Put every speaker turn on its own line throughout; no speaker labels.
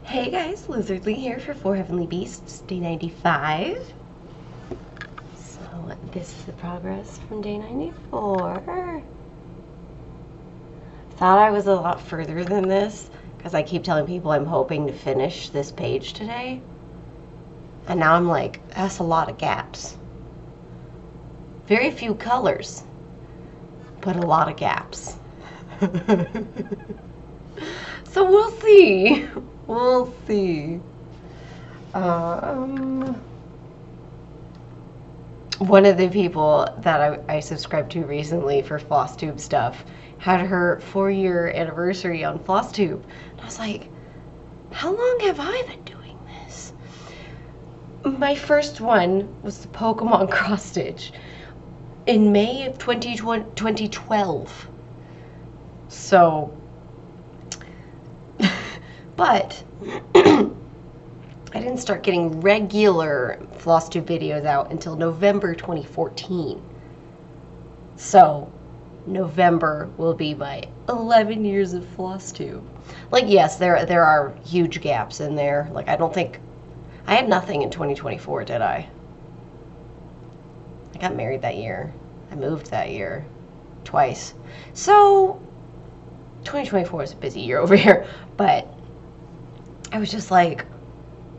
Hey guys, Lizardlea here for 4 Heavenly Beasts, day 95. So this is the progress from day 94. Thought I was a lot further than this, because I keep telling people I'm hoping to finish this page today. And now I'm like, that's a lot of gaps. Very few colors, but a lot of gaps. So we'll see. We'll see. One of the people that I subscribed to recently for Flosstube stuff had her 4-year anniversary on Flosstube. And I was like, how long have I been doing this? My first one was the Pokemon cross stitch in May of 2012. So, but I didn't start getting regular Flosstube videos out until November 2014. So, November will be my 11 years of Flosstube. Like, yes, there are huge gaps in there. Like, I don't think I had nothing in 2024, did I? I got married that year. I moved that year twice. So, 2024 was a busy year over here, but I was just like,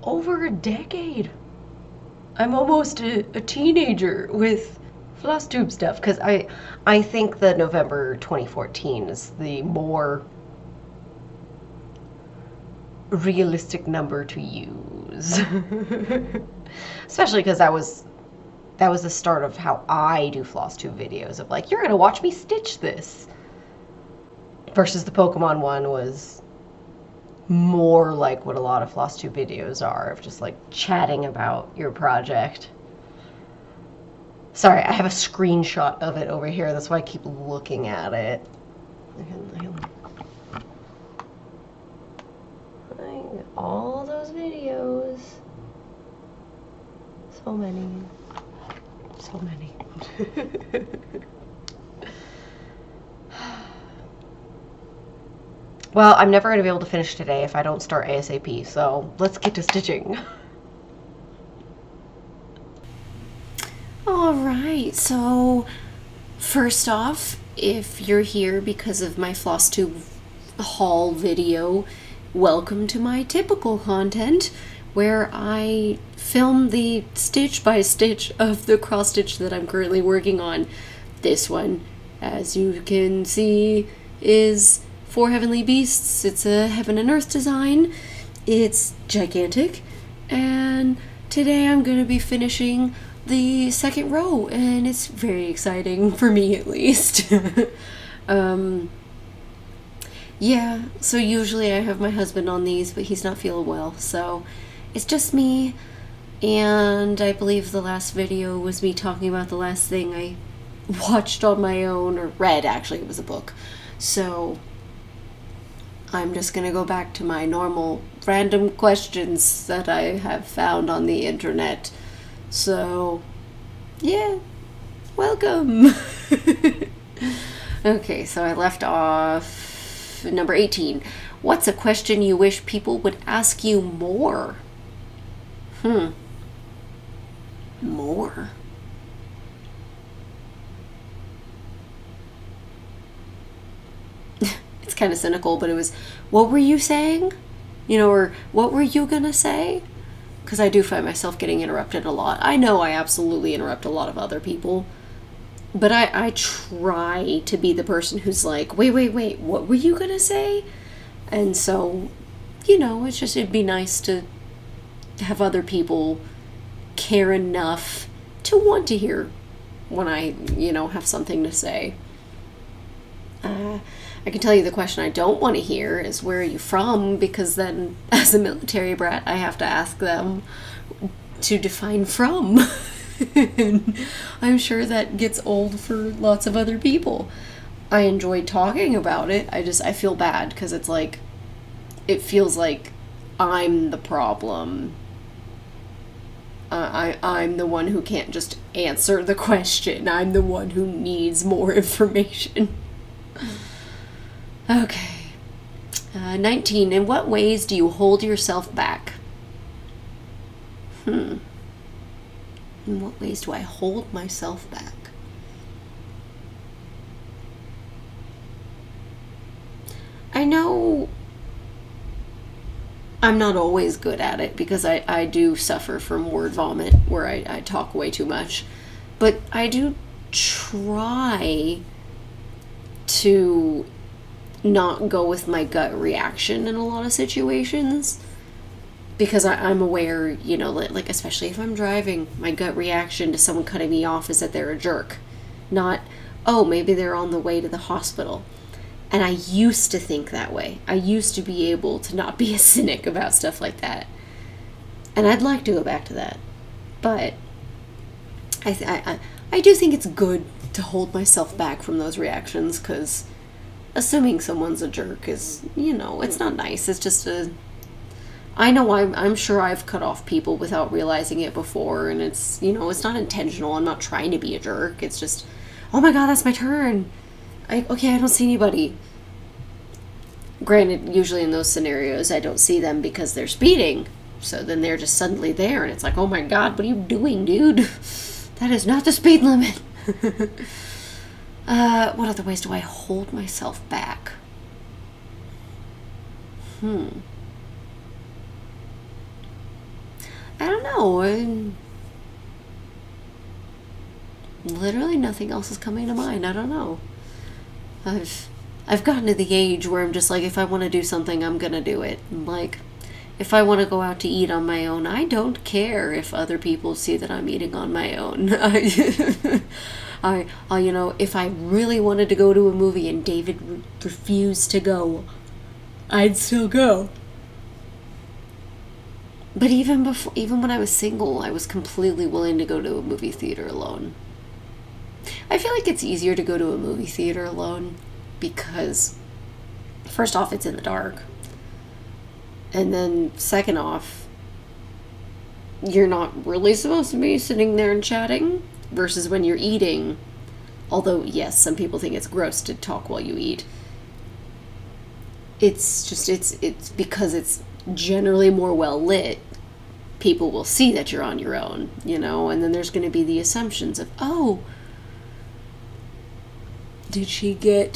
over a decade. I'm almost a teenager with Flosstube stuff, because I think the November 2014 is the more realistic number to use. Especially because that was the start of how I do Flosstube videos, of like, you're gonna watch me stitch this. Versus the Pokemon one was more like what a lot of Flosstube videos are, of just like chatting about your project. Sorry, I have a screenshot of it over here, that's why I keep looking at it. All those videos. So many. So many. Well, I'm never going to be able to finish today if I don't start ASAP, so let's get to stitching.
Alright, so first off, if you're here because of my Flosstube haul video, welcome to my typical content, where I film the stitch by stitch of the cross stitch that I'm currently working on. This one, as you can see, is 4 Heavenly Beasts. It's a heaven and earth design. It's gigantic, and today I'm going to be finishing the second row, and it's very exciting for me, at least. Yeah, so usually I have my husband on these, but he's not feeling well, so it's just me. And I believe the last video was me talking about the last thing I watched on my own, or read, actually. It was a book. So I'm just gonna go back to my normal random questions that I have found on the internet. So, yeah, welcome. Okay, so I left off number 18. What's a question you wish people would ask you more? More? It's kind of cynical, but it was, what were you saying? Or what were you gonna say? Because I do find myself getting interrupted a lot. I know I absolutely interrupt a lot of other people, but I try to be the person who's like, wait, what were you gonna say? And so, it'd be nice to have other people care enough to want to hear when I, have something to say. I can tell you the question I don't want to hear is, where are you from? Because then, as a military brat, I have to ask them to define from. And I'm sure that gets old for lots of other people. I enjoy talking about it. I feel bad because it's like, it feels like I'm the problem. I'm the one who can't just answer the question. I'm the one who needs more information. Okay. 19. In what ways do you hold yourself back? In what ways do I hold myself back? I know I'm not always good at it because I do suffer from word vomit where I talk way too much. But I do try to not go with my gut reaction in a lot of situations. Because I'm aware, you know, like especially if I'm driving, my gut reaction to someone cutting me off is that they're a jerk. Not, oh, maybe they're on the way to the hospital. And I used to think that way. I used to be able to not be a cynic about stuff like that. And I'd like to go back to that. But I do think it's good to hold myself back from those reactions, because assuming someone's a jerk is, you know, it's not nice. It's just I know I'm sure I've cut off people without realizing it before, and it's, you know, it's not intentional. I'm not trying to be a jerk. It's just, oh my god, that's my turn. Okay, I don't see anybody. Granted, usually in those scenarios, I don't see them because they're speeding. So then they're just suddenly there, and it's like, oh my god, what are you doing, dude? That is not the speed limit. What other ways do I hold myself back? I don't know. Literally nothing else is coming to mind. I don't know. I've gotten to the age where I'm just like, if I want to do something, I'm gonna do it. Like, if I want to go out to eat on my own, I don't care if other people see that I'm eating on my own. You know, if I really wanted to go to a movie and David refused to go, I'd still go. But even when I was single, I was completely willing to go to a movie theater alone. I feel like it's easier to go to a movie theater alone because, first off, it's in the dark. And then, second off, you're not really supposed to be sitting there and chatting, versus when you're eating. Although, yes, some people think it's gross to talk while you eat. It's because it's generally more well lit. People will see that you're on your own, you know, and then there's going to be the assumptions of, oh, did she get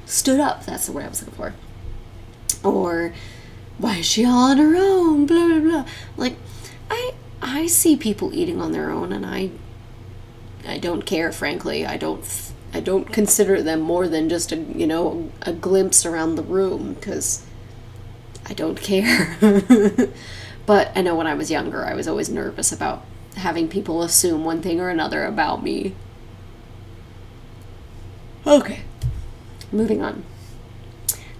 stood up? That's the word I was looking for. Or, why is she all on her own? Blah, blah, blah. Like, I see people eating on their own, and I don't care, frankly. I don't consider them more than just a glimpse around the room, because I don't care. But I know when I was younger, I was always nervous about having people assume one thing or another about me. Okay, moving on.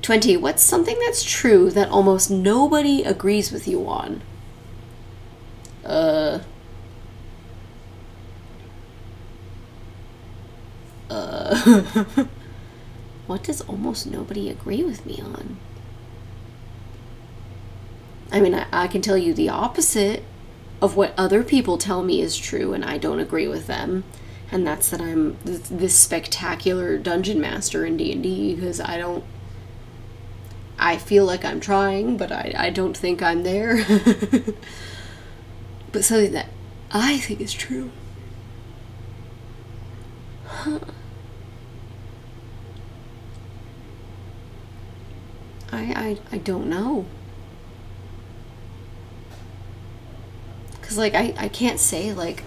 20. What's something that's true that almost nobody agrees with you on? What does almost nobody agree with me on? I mean, I can tell you the opposite of what other people tell me is true, and I don't agree with them. And that's that I'm this spectacular dungeon master in D&D, because I feel like I'm trying, but I don't think I'm there. But something that I think is true. Huh. I don't know. Because, like, I can't say, like,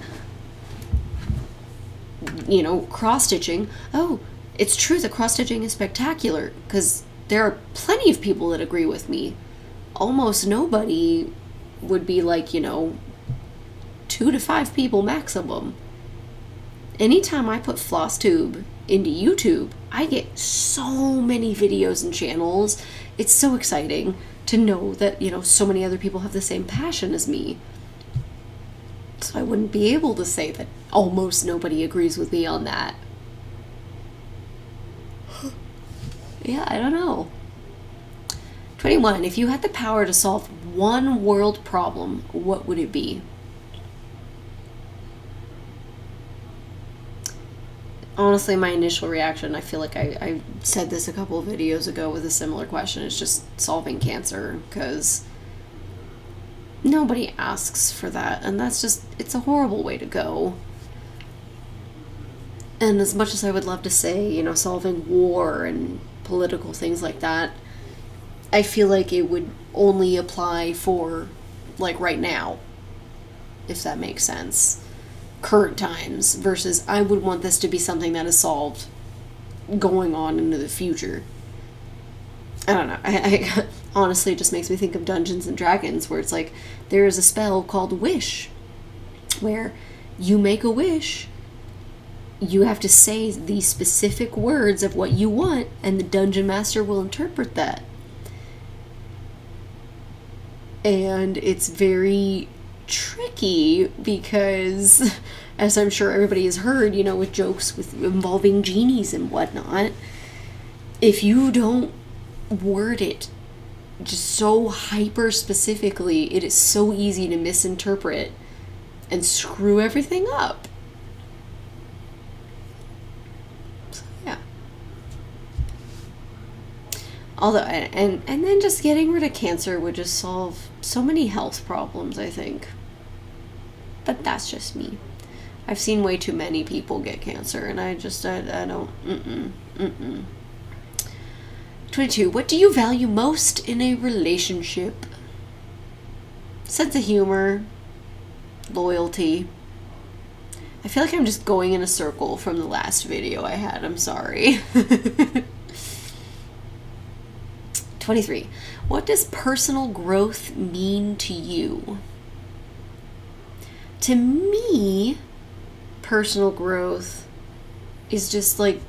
you know, cross-stitching. Oh, it's true that cross-stitching is spectacular, because there are plenty of people that agree with me. Almost nobody would be like, 2 to 5 people maximum. Anytime I put Flosstube into YouTube, I get so many videos and channels. It's so exciting to know that, so many other people have the same passion as me. So I wouldn't be able to say that almost nobody agrees with me on that. Yeah, I don't know. 21. If you had the power to solve one world problem, what would it be? honestly, my initial reaction, I feel like I said this a couple of videos ago with a similar question, is just solving cancer, because nobody asks for that, and that's just, it's a horrible way to go. And as much as I would love to say, you know, solving war and political things like that, I feel like it would only apply for, like, right now, if that makes sense. Current times, versus I would want this to be something that is solved going on into the future. I don't know. I honestly, it just makes me think of Dungeons and Dragons, where it's like, there is a spell called Wish, where you make a wish, you have to say the specific words of what you want, and the dungeon master will interpret that. And it's very tricky because, as I'm sure everybody has heard, you know, with jokes with involving genies and whatnot, if you don't word it just so hyper specifically, it is so easy to misinterpret and screw everything up. So, yeah. Although, and then just getting rid of cancer would just solve so many health problems, I think. But that's just me. I've seen way too many people get cancer, and I don't, 22. What do you value most in a relationship? Sense of humor, loyalty. I feel like I'm just going in a circle from the last video I had. I'm sorry. 23. What does personal growth mean to you? To me, personal growth is just like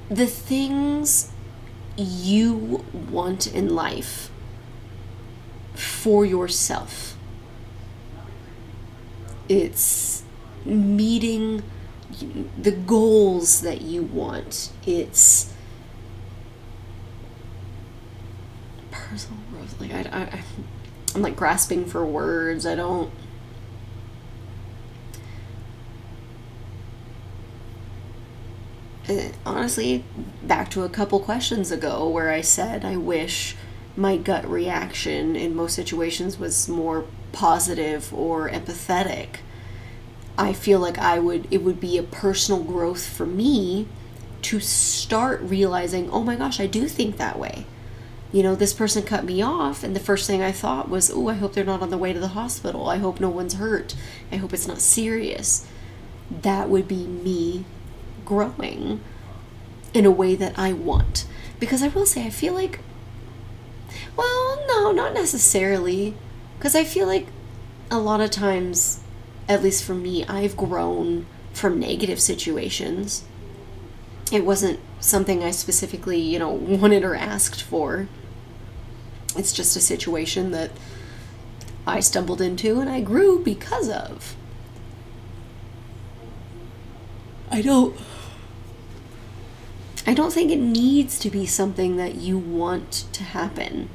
the things you want in life for yourself. It's meeting the goals that you want. It's personal growth. Like I'm like grasping for words. Honestly, back to a couple questions ago where I said I wish my gut reaction in most situations was more positive or empathetic. I feel like it would be a personal growth for me to start realizing, oh my gosh, I do think that way. You know, this person cut me off, and the first thing I thought was, oh, I hope they're not on the way to the hospital. I hope no one's hurt. I hope it's not serious. That would be me growing in a way that I want. Because I will say, I feel like, well, no, not necessarily. Because I feel like a lot of times, at least for me, I've grown from negative situations. It wasn't something I specifically, you know, wanted or asked for. It's just a situation that I stumbled into and I grew because of. I don't think it needs to be something that you want to happen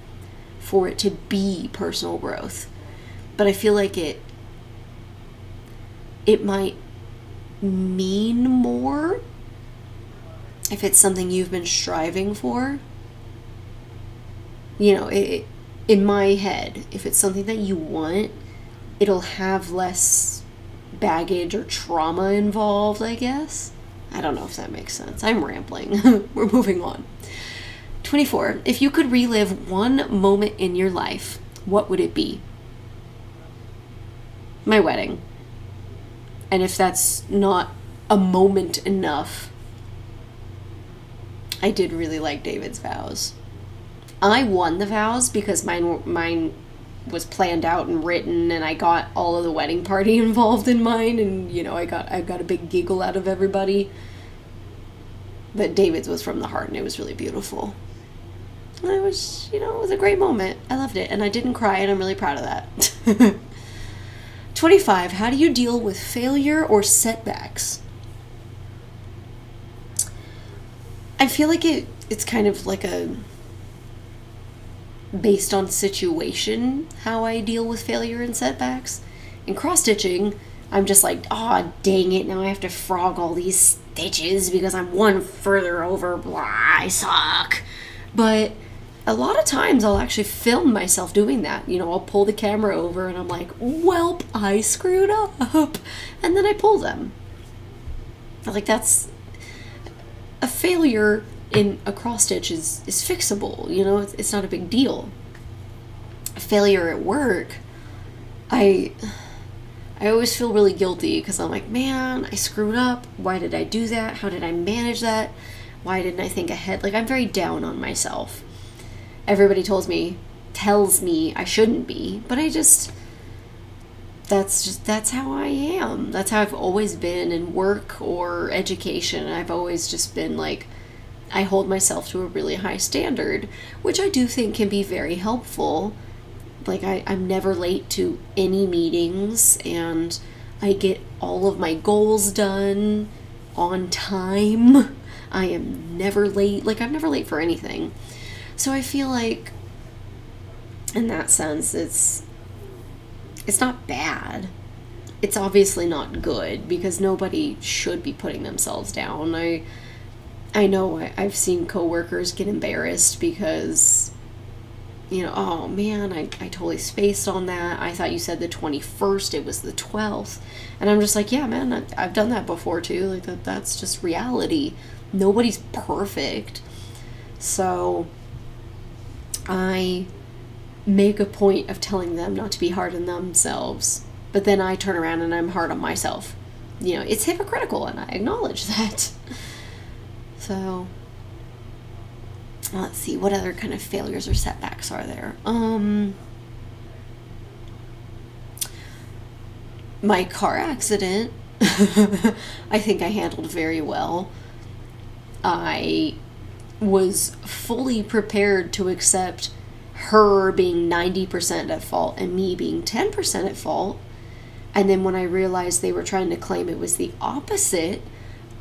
for it to be personal growth. But I feel like it might mean more if it's something you've been striving for. You know, in my head, if it's something that you want, it'll have less baggage or trauma involved, I guess. I don't know if that makes sense. I'm rambling. We're moving on. 24. If you could relive one moment in your life, what would it be? My wedding. And if that's not a moment enough, I did really like David's vows. I won the vows because mine was planned out and written, and I got all of the wedding party involved in mine, and you know, I got a big giggle out of everybody. But David's was from the heart, and it was really beautiful. And it was, you know, it was a great moment. I loved it, and I didn't cry, and I'm really proud of that. 25. How do you deal with failure or setbacks? I feel like it's kind of like a based on situation how I deal with failure and setbacks. In cross-stitching, I'm just like, oh, dang it, now I have to frog all these stitches because I'm one further over, blah, I suck. But a lot of times I'll actually film myself doing that. You know, I'll pull the camera over and I'm like, welp, I screwed up. And then I pull them. Like, that's a failure in a cross stitch is fixable. You know, it's not a big deal. A failure at work, I always feel really guilty because I'm like, man, I screwed up. Why did I do that? How did I manage that? Why didn't I think ahead? Like, I'm very down on myself. Everybody tells me I shouldn't be, but that's how I am. That's how I've always been in work or education. I've always just been like, I hold myself to a really high standard, which I do think can be very helpful. Like, I'm never late to any meetings, and I get all of my goals done on time. I am never late. Like, I'm never late for anything. So I feel like, in that sense, it's not bad. It's obviously not good, because nobody should be putting themselves down. I know I've seen coworkers get embarrassed because, you know, oh man, I totally spaced on that. I thought you said the 21st, it was the 12th. And I'm just like, yeah, man, I've done that before too. Like, that's just reality. Nobody's perfect. So I make a point of telling them not to be hard on themselves. But then I turn around and I'm hard on myself. You know, it's hypocritical, and I acknowledge that. So, let's see, what other kind of failures or setbacks are there? My car accident, I think I handled very well. I was fully prepared to accept her being 90% at fault and me being 10% at fault. And then when I realized they were trying to claim it was the opposite,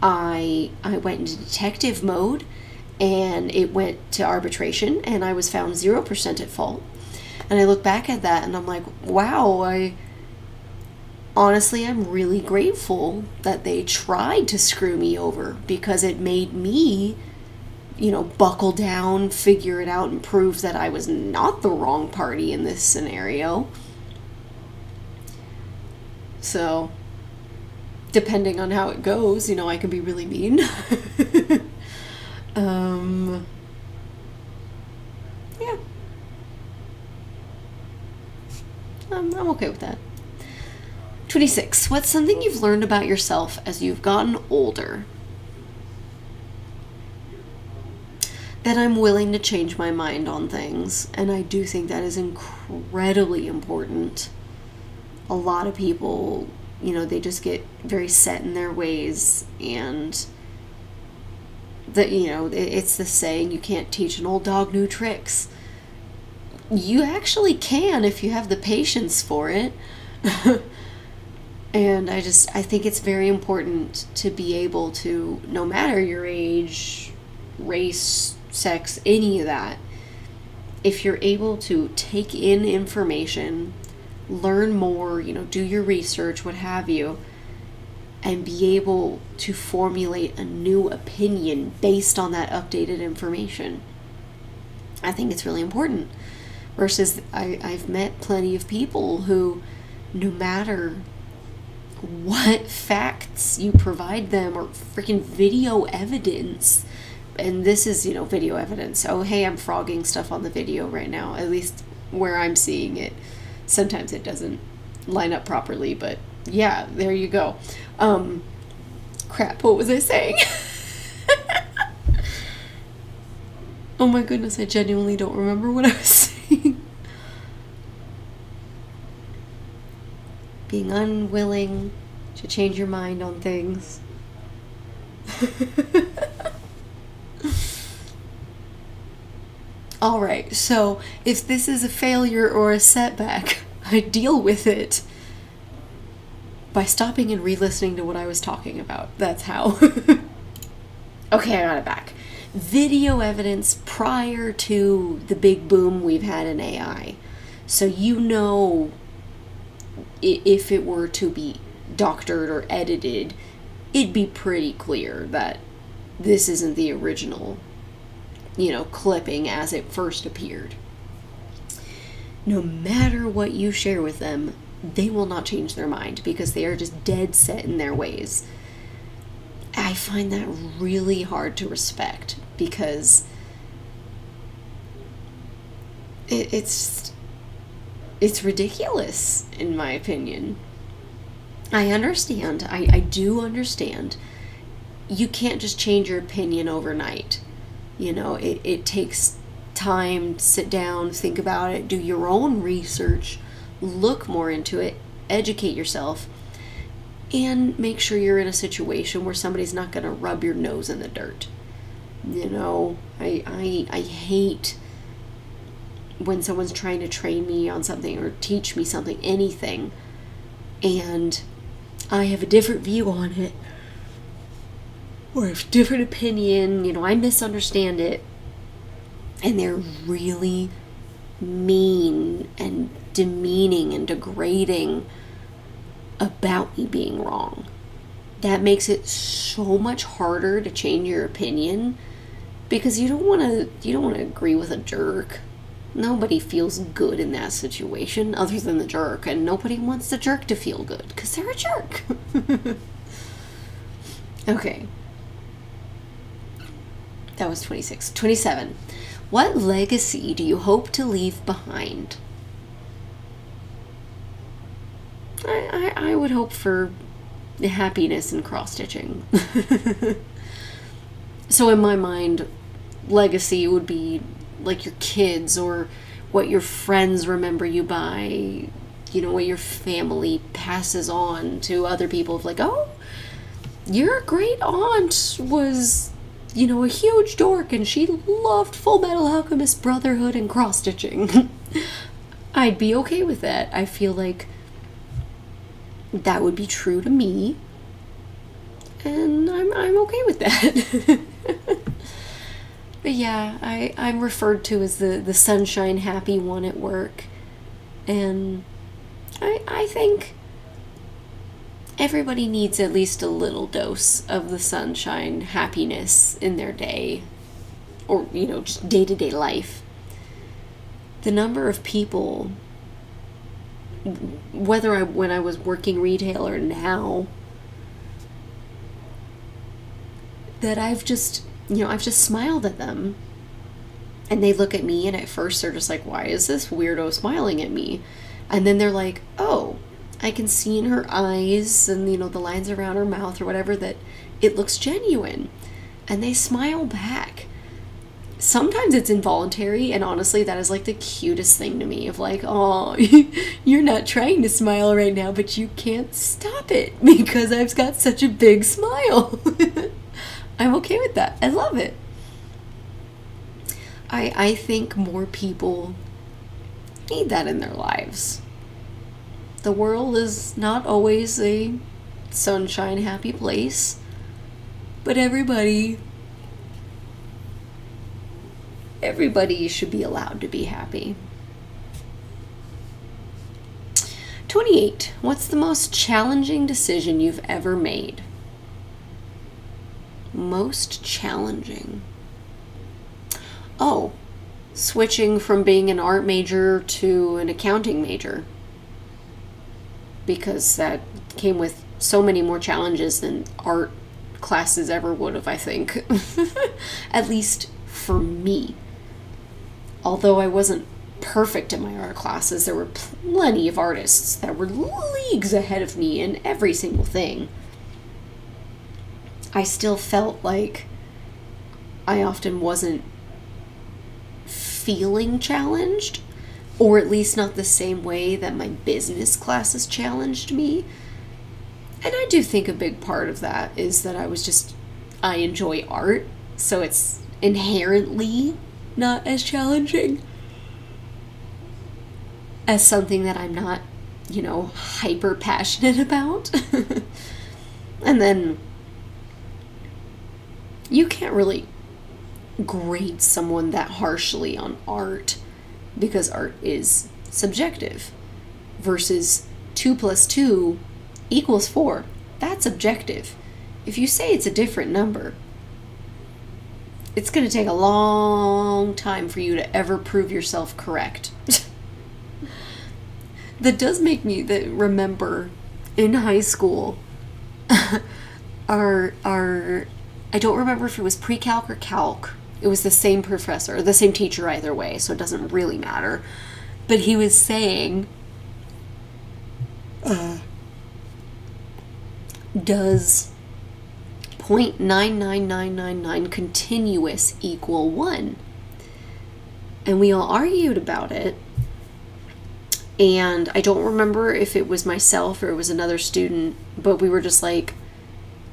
I went into detective mode, and it went to arbitration, and I was found 0% at fault. And I look back at that and I'm like, wow, I'm really grateful that they tried to screw me over, because it made me, you know, buckle down, figure it out, and prove that I was not the wrong party in this scenario. So, depending on how it goes, you know, I can be really mean. Yeah. I'm okay with that. 26. What's something you've learned about yourself as you've gotten older that I'm willing to change my mind on things? And I do think that is incredibly important. A lot of people, you know, they just get very set in their ways, and that, you know, it's the saying, you can't teach an old dog new tricks. You actually can if you have the patience for it. And I think it's very important to be able to, no matter your age, race, sex, any of that, if you're able to take in information, learn more, you know, do your research, what have you, and be able to formulate a new opinion based on that updated information. I think it's really important. Versus I've met plenty of people who, no matter what facts you provide them, or freaking video evidence, and this is, you know, video evidence. Oh, hey, I'm frogging stuff on the video right now, at least where I'm seeing it. Sometimes it doesn't line up properly, but yeah, there you go. Crap, what was I saying? Oh my goodness, I genuinely don't remember what I was saying. Being unwilling to change your mind on things. Alright, so if this is a failure or a setback, I deal with it by stopping and re-listening to what I was talking about. That's how. Okay, I got it back. Video evidence prior to the big boom we've had in AI. So you know, if it were to be doctored or edited, it'd be pretty clear that this isn't the original, clipping as it first appeared. No matter what you share with them, they will not change their mind because they are just dead set in their ways. I find that really hard to respect because it's ridiculous, in my opinion. I understand. I do understand. You can't just change your opinion overnight. It takes time to sit down, think about it, do your own research, look more into it, educate yourself, and make sure you're in a situation where somebody's not going to rub your nose in the dirt. I hate when someone's trying to train me on something or teach me something, anything, and I have a different view on it or a different opinion, I misunderstand it, and they're really mean and demeaning and degrading about me being wrong. That makes it so much harder to change your opinion because you don't want to agree with a jerk. Nobody feels good in that situation other than the jerk, and nobody wants the jerk to feel good because they're a jerk. Okay. That was 26. 27. What legacy do you hope to leave behind? I would hope for happiness and cross-stitching. So in my mind, legacy would be like your kids or what your friends remember you by, what your family passes on to other people of like, oh, your great aunt was, a huge dork and she loved Full Metal Alchemist Brotherhood and cross-stitching. I'd be okay with that. I feel like that would be true to me, and I'm okay with that. But yeah, I'm referred to as the sunshine happy one at work, and I think everybody needs at least a little dose of the sunshine happiness in their day, or just day-to-day life. The number of people, when I was working retail or now, that I've just smiled at them, and they look at me, and at first they're just like, why is this weirdo smiling at me? And then they're like, oh, I can see in her eyes and the lines around her mouth or whatever that it looks genuine, and they smile back. Sometimes it's involuntary, and honestly that is like the cutest thing to me, of like, oh, you're not trying to smile right now, but you can't stop it because I've got such a big smile. I'm okay with that. I love it. I think more people need that in their lives. The world is not always a sunshine happy place, but everybody should be allowed to be happy. 28. What's the most challenging decision you've ever made? Most challenging. Oh, switching from being an art major to an accounting major. Because that came with so many more challenges than art classes ever would have, I think. At least for me. Although I wasn't perfect in my art classes, there were plenty of artists that were leagues ahead of me in every single thing. I still felt like I often wasn't feeling challenged, or at least not the same way that my business classes challenged me. And I do think a big part of that is that I enjoy art, so it's inherently not as challenging as something that I'm not, hyper passionate about. And then you can't really grade someone that harshly on art because art is subjective, versus 2 + 2 equals 4. That's objective. If you say it's a different number, it's going to take a long time for you to ever prove yourself correct. That does make me remember in high school, our I don't remember if it was pre-calc or calc. It was the same professor, the same teacher either way, so it doesn't really matter. But he was saying, does 0.99999 continuous equal 1? And we all argued about it. And I don't remember if it was myself or it was another student, but we were just like,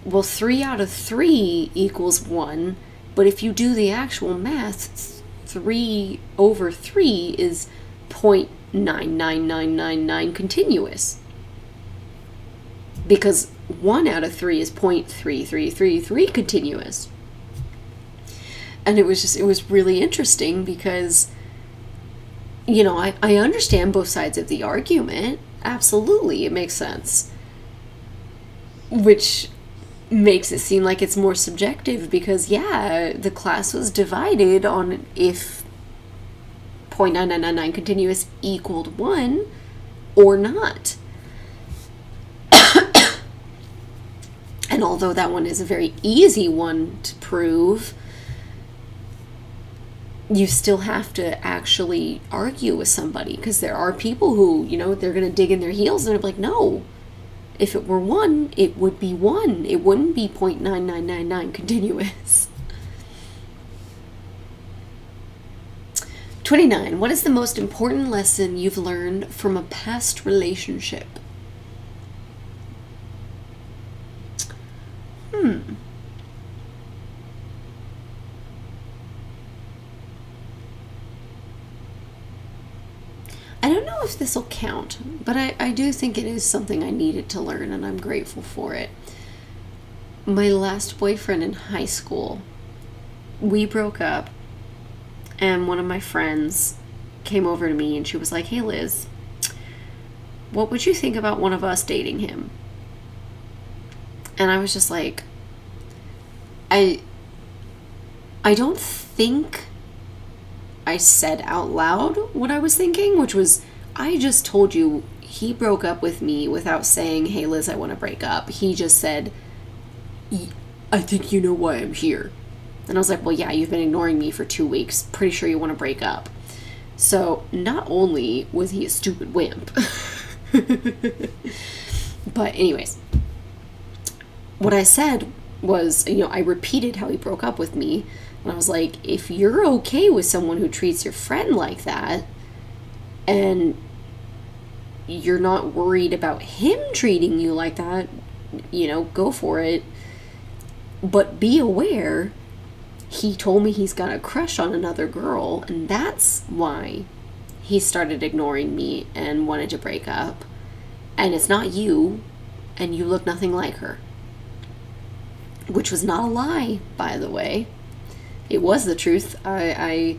well, 3 out of 3 equals 1. But if you do the actual math, 3 over 3 is 0.99999 continuous. Because 1 out of 3 is 0.3333 continuous. And it was really interesting because, you know, I understand both sides of the argument. Absolutely, it makes sense. Which makes it seem like it's more subjective because, yeah, the class was divided on if 0.9999 continuous equaled 1 or not. And although that one is a very easy one to prove, you still have to actually argue with somebody, because there are people who, you know, they're going to dig in their heels and they're like, no, if it were 1, it would be 1. It wouldn't be 0.9999 continuous. 29. What is the most important lesson you've learned from a past relationship? I don't know if this will count, but I do think it is something I needed to learn, and I'm grateful for it. My last boyfriend in high school, we broke up, and one of my friends came over to me, and she was like, hey, Liz, what would you think about one of us dating him? And I was just like, I don't think I said out loud what I was thinking, which was, I just told you he broke up with me without saying, hey, Liz, I want to break up. He just said, I think you know why I'm here. And I was like, well, yeah, you've been ignoring me for 2 weeks. Pretty sure you want to break up. So not only was he a stupid wimp, but anyways, what I said was, you know, I repeated how he broke up with me. And I was like, if you're okay with someone who treats your friend like that, and you're not worried about him treating you like that, you know, go for it. But be aware, he told me he's got a crush on another girl, and that's why he started ignoring me and wanted to break up. And it's not you, and you look nothing like her. Which was not a lie, by the way. It was the truth. I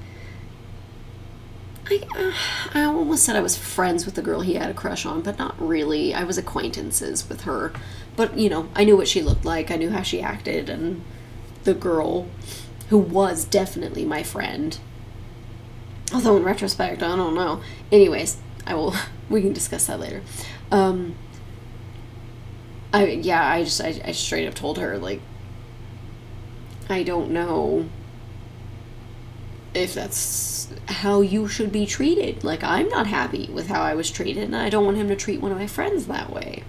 almost said I was friends with the girl he had a crush on, but not really. I was acquaintances with her. But, you know, I knew what she looked like. I knew how she acted. And the girl, who was definitely my friend, although in retrospect, I don't know. Anyways, we can discuss that later. I straight up told her, like, I don't know if that's how you should be treated. Like, I'm not happy with how I was treated, and I don't want him to treat one of my friends that way.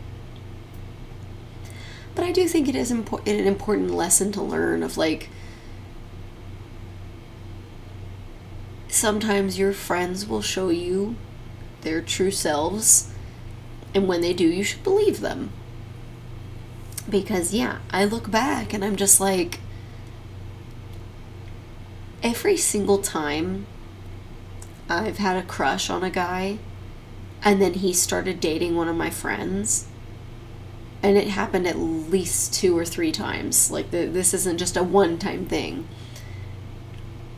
But I do think it is an important lesson to learn of, like, sometimes your friends will show you their true selves, and when they do, you should believe them. Because, yeah, I look back and I'm just like, every single time I've had a crush on a guy and then he started dating one of my friends, and it happened at least 2 or 3 times, like this isn't just a one-time thing,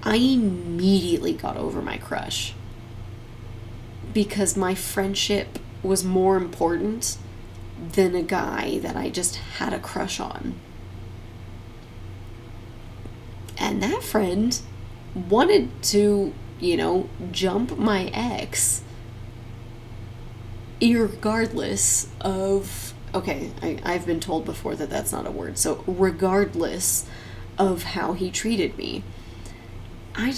I immediately got over my crush because my friendship was more important than a guy that I just had a crush on. And that friend wanted to, jump my ex, irregardless of, okay, I've been told before that that's not a word, so regardless of how he treated me. I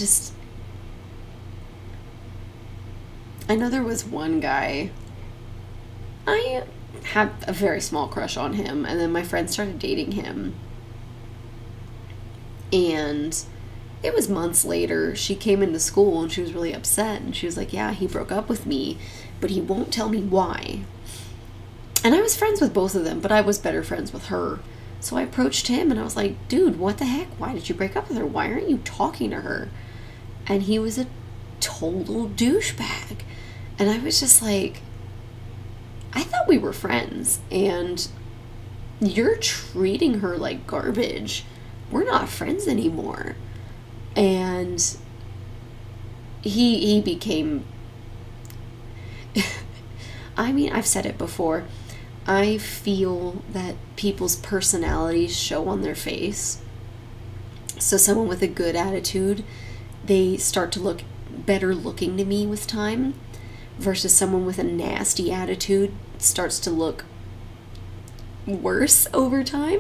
know there was one guy, I had a very small crush on him, and then my friend started dating him. And it was months later, she came into school and she was really upset, and she was like, yeah, he broke up with me, but he won't tell me why. And I was friends with both of them, but I was better friends with her. So I approached him and I was like, dude, what the heck? Why did you break up with her? Why aren't you talking to her? And he was a total douchebag. And I was just like, I thought we were friends, and you're treating her like garbage. We're not friends anymore. And he became, I mean, I've said it before, I feel that people's personalities show on their face. So someone with a good attitude, they start to look better looking to me with time, versus someone with a nasty attitude starts to look worse over time.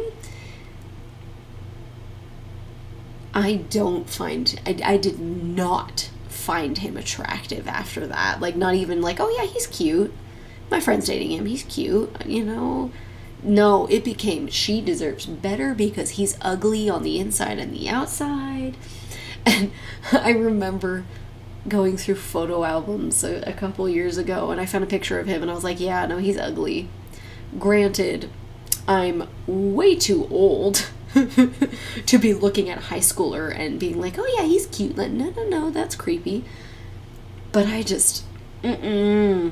I did not find him attractive after that. Like, not even like, oh yeah, he's cute. My friend's dating him, he's cute, No, it became, she deserves better because he's ugly on the inside and the outside. And I remember going through photo albums a couple years ago, and I found a picture of him, and I was like, yeah, no, he's ugly. Granted, I'm way too old to be looking at a high schooler and being like, oh yeah, he's cute. Like, no, that's creepy. But I just, So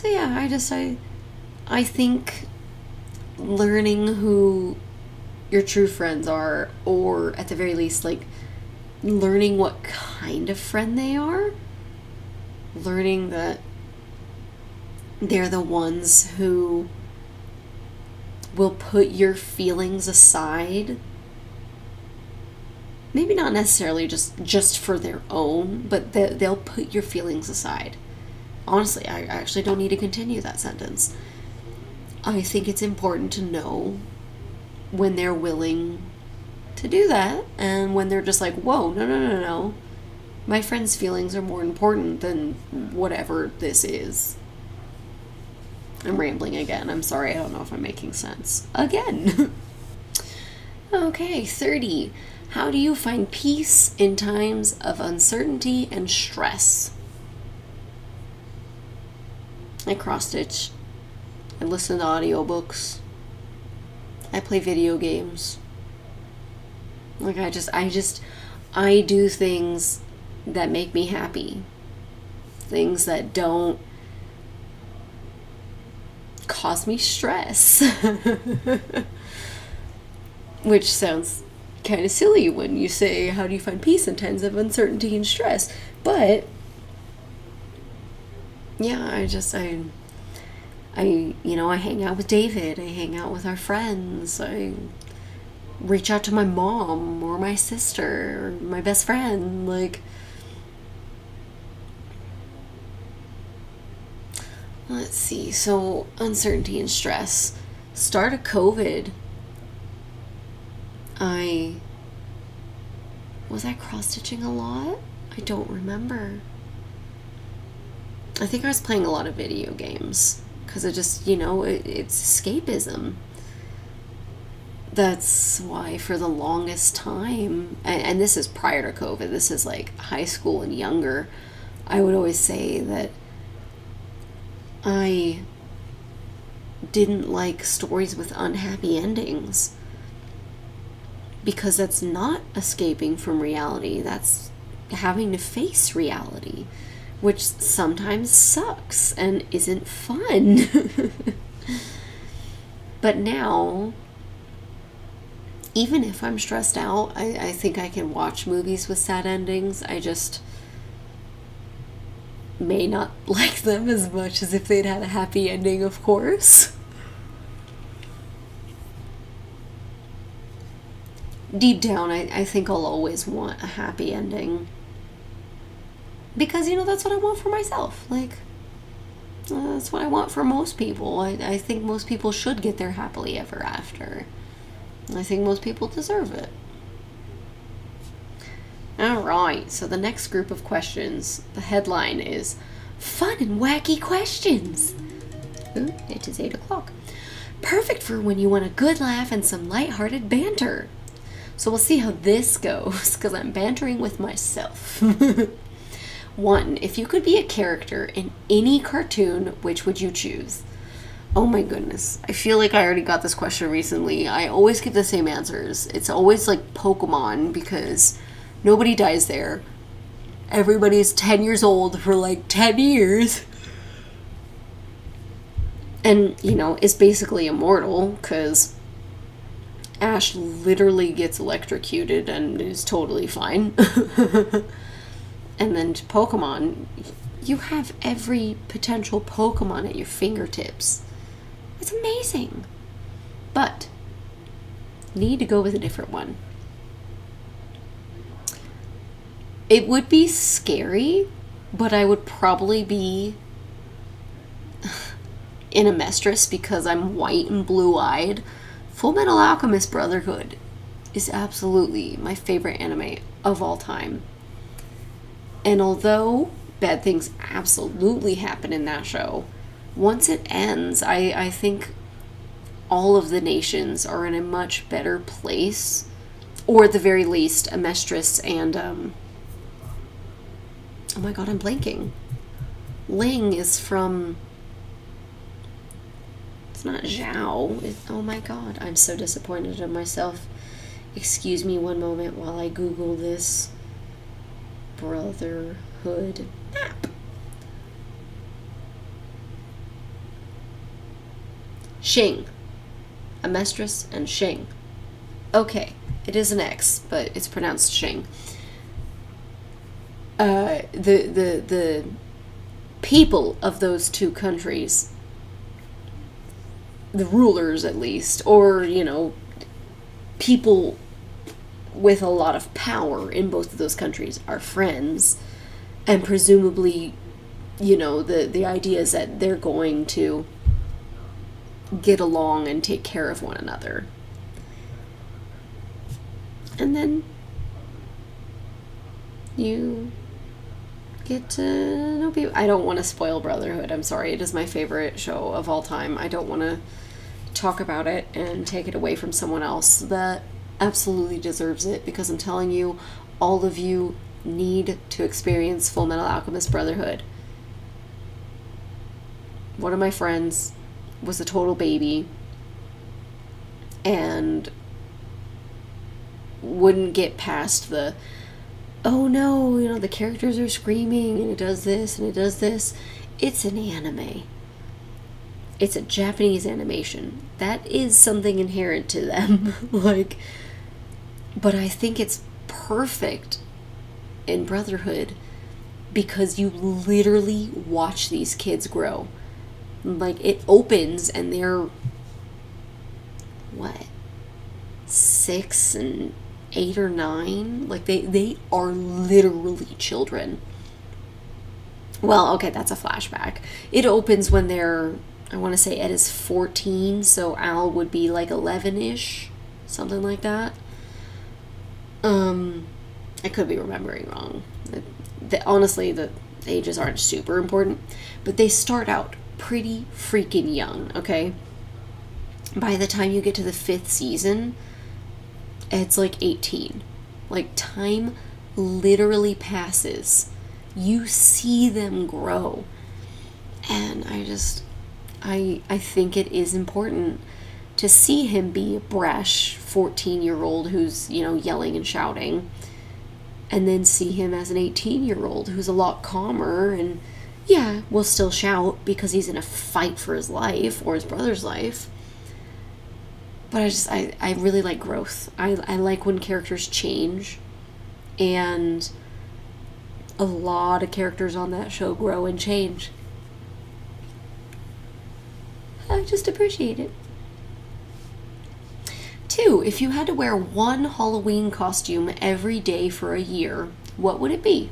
yeah, I think learning who your true friends are, or at the very least, like, learning what kind of friend they are, learning that they're the ones who will put your feelings aside, maybe not necessarily just for their own, but they'll put your feelings aside. Honestly, I actually don't need to continue that sentence. I think it's important to know when they're willing to do that, and when they're just like, whoa, no. My friend's feelings are more important than whatever this is. I'm rambling again. I'm sorry. I don't know if I'm making sense. Again. Okay, 30. How do you find peace in times of uncertainty and stress? I cross-stitch. I listen to audiobooks. I play video games. Like, I do things that make me happy. Things that don't cause me stress. Which sounds kind of silly when you say, how do you find peace in times of uncertainty and stress? But yeah, I hang out with David, I hang out with our friends, I reach out to my mom or my sister or my best friend. Like, let's see, so uncertainty and stress. Start of COVID, was I cross-stitching a lot? I don't remember. I think I was playing a lot of video games because it just, it's escapism. That's why for the longest time, and this is prior to COVID, this is like high school and younger, I would always say that I didn't like stories with unhappy endings, because that's not escaping from reality. That's having to face reality, which sometimes sucks and isn't fun. But now, even if I'm stressed out, I think I can watch movies with sad endings. may not like them as much as if they'd had a happy ending, of course. Deep down, I think I'll always want a happy ending. Because, that's what I want for myself. Like, that's what I want for most people. I think most people should get their happily ever after. I think most people deserve it. Alright, so the next group of questions, the headline is Fun and Wacky Questions. Ooh, it is 8 o'clock. Perfect for when you want a good laugh and some lighthearted banter. So we'll see how this goes, because I'm bantering with myself. 1. If you could be a character in any cartoon, which would you choose? Oh my goodness. I feel like I already got this question recently. I always give the same answers. It's always like Pokemon, because nobody dies there. Everybody's 10 years old for like 10 years. And, is basically immortal, because Ash literally gets electrocuted and is totally fine. And then to Pokemon, you have every potential Pokemon at your fingertips. It's amazing. But, need to go with a different one. It would be scary, but I would probably be in a Mistress because I'm white and blue-eyed. Fullmetal Alchemist Brotherhood is absolutely my favorite anime of all time. And although bad things absolutely happen in that show, once it ends, I think all of the nations are in a much better place. Or at the very least, Amestris and, oh my god, I'm blanking. Ling is from... It's not Zhao. Oh my god, I'm so disappointed in myself. Excuse me one moment while I Google this Brotherhood map. Xing. Amestris and Xing. Okay, it is an X, but it's pronounced Xing. The people of those two countries, the rulers at least, or, people with a lot of power in both of those countries are friends, and presumably, the idea is that they're going to get along and take care of one another. And then you get to know people. I don't want to spoil Brotherhood. I'm sorry. It is my favorite show of all time. I don't want to talk about it and take it away from someone else that absolutely deserves it, because I'm telling you, all of you need to experience Fullmetal Alchemist Brotherhood. One of my friends was a total baby and wouldn't get past the, oh no, the characters are screaming and it does this and it does this. It's an anime. It's a Japanese animation. That is something inherent to them. But I think it's perfect in Brotherhood because you literally watch these kids grow. It opens and they're, 6 and 8 or 9? They are literally children. Well, okay, that's a flashback. It opens when they're, I want to say Ed is 14, so Al would be 11-ish, something like that. I could be remembering wrong. Honestly, the ages aren't super important, but they start out pretty freaking young, okay? By the time you get to the 5th season, Ed's 18. Time literally passes. You see them grow. And I think it is important to see him be a brash 14-year-old who's, yelling and shouting, and then see him as an 18-year-old who's a lot calmer and, yeah, will still shout because he's in a fight for his life or his brother's life. But I really like growth. I like when characters change, and a lot of characters on that show grow and change. I just appreciate it. 2, if you had to wear one Halloween costume every day for a year, what would it be?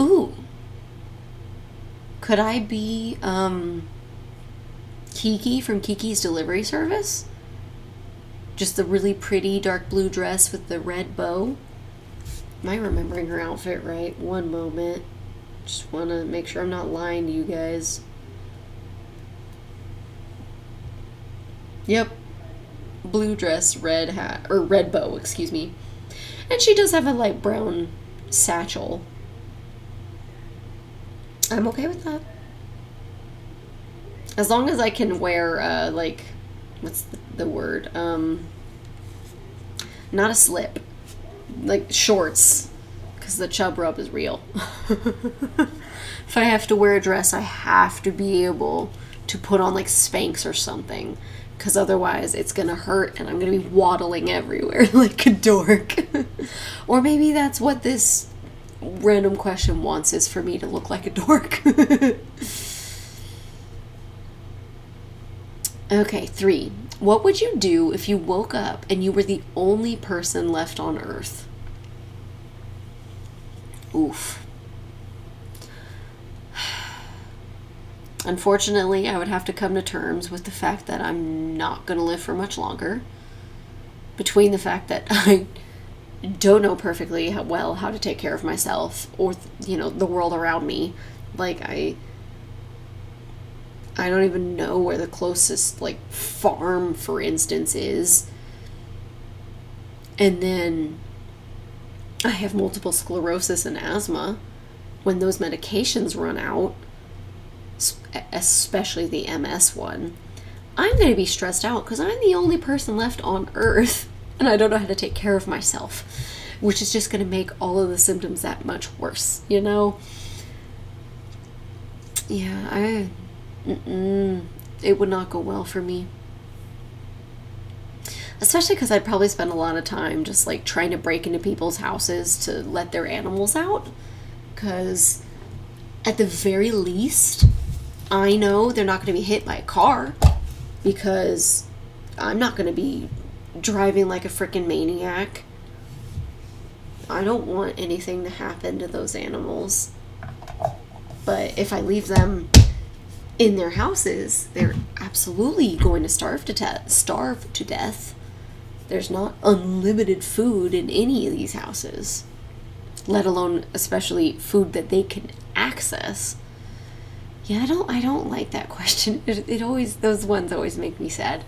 Ooh. Could I be, Kiki from Kiki's Delivery Service? Just the really pretty dark blue dress with the red bow. Am I remembering her outfit right? One moment. Just want to make sure I'm not lying to you guys. Yep. Blue dress, red hat, or red bow, excuse me. And she does have a light brown satchel. I'm okay with that. As long as I can wear, like, what's the word? Not a slip. Like, shorts. Because the chub rub is real. If I have to wear a dress, I have to be able to put on, like, Spanx or something. Because otherwise it's going to hurt and I'm going to be waddling everywhere like a dork. Or maybe that's what this random question wants, is for me to look like a dork. Okay, 3. What would you do if you woke up and you were the only person left on Earth? Oof. Unfortunately, I would have to come to terms with the fact that I'm not going to live for much longer. Between the fact that I don't know perfectly how to take care of myself or, the world around me. Like, I don't even know where the closest, like, farm, for instance, is. And then I have multiple sclerosis and asthma. When those medications run out, especially the MS one, I'm going to be stressed out because I'm the only person left on Earth and I don't know how to take care of myself, which is just going to make all of the symptoms that much worse, Yeah, it would not go well for me. Especially because I'd probably spend a lot of time just, like, trying to break into people's houses to let their animals out. Because at the very least, I know they're not going to be hit by a car. Because I'm not going to be driving like a freaking maniac. I don't want anything to happen to those animals. But if I leave them in their houses, they're absolutely going to starve to death. There's not unlimited food in any of these houses, let alone especially food that they can access. Yeah, I don't like that question. Those ones always make me sad.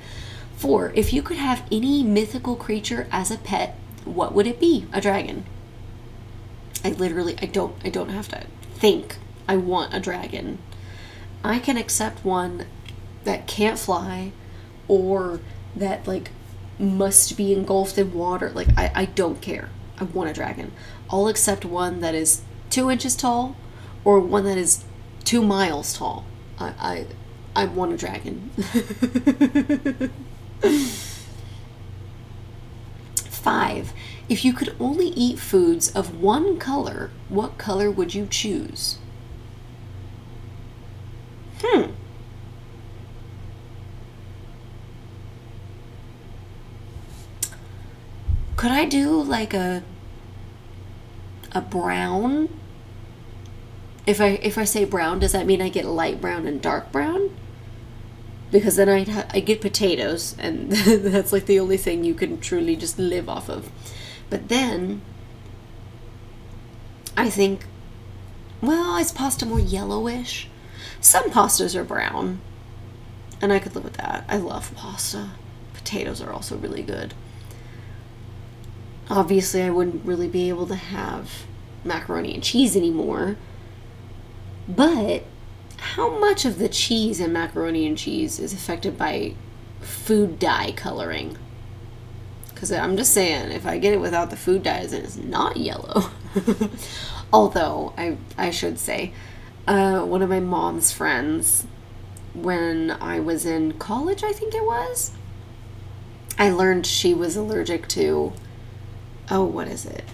4, if you could have any mythical creature as a pet, what would it be? A dragon. I don't have to think. I want a dragon. I can accept one that can't fly or that, like, must be engulfed in water. Like, I don't care. I want a dragon. I'll accept one that is 2 inches tall or one that is 2 miles tall. I want a dragon. 5, if you could only eat foods of one color, what color would you choose? Could I do like a brown? If I say brown, does that mean I get light brown and dark brown? Because then I get potatoes, and that's like the only thing you can truly just live off of. But then I think, well, is pasta more yellowish? Some pastas are brown, and I could live with that. I love pasta. Potatoes are also really good. Obviously, I wouldn't really be able to have macaroni and cheese anymore. But how much of the cheese in macaroni and cheese is affected by food dye coloring? Because I'm just saying, if I get it without the food dyes, it's not yellow. Although, I should say, one of my mom's friends when I was in college, I think it was, I learned she was allergic to, oh, what is it?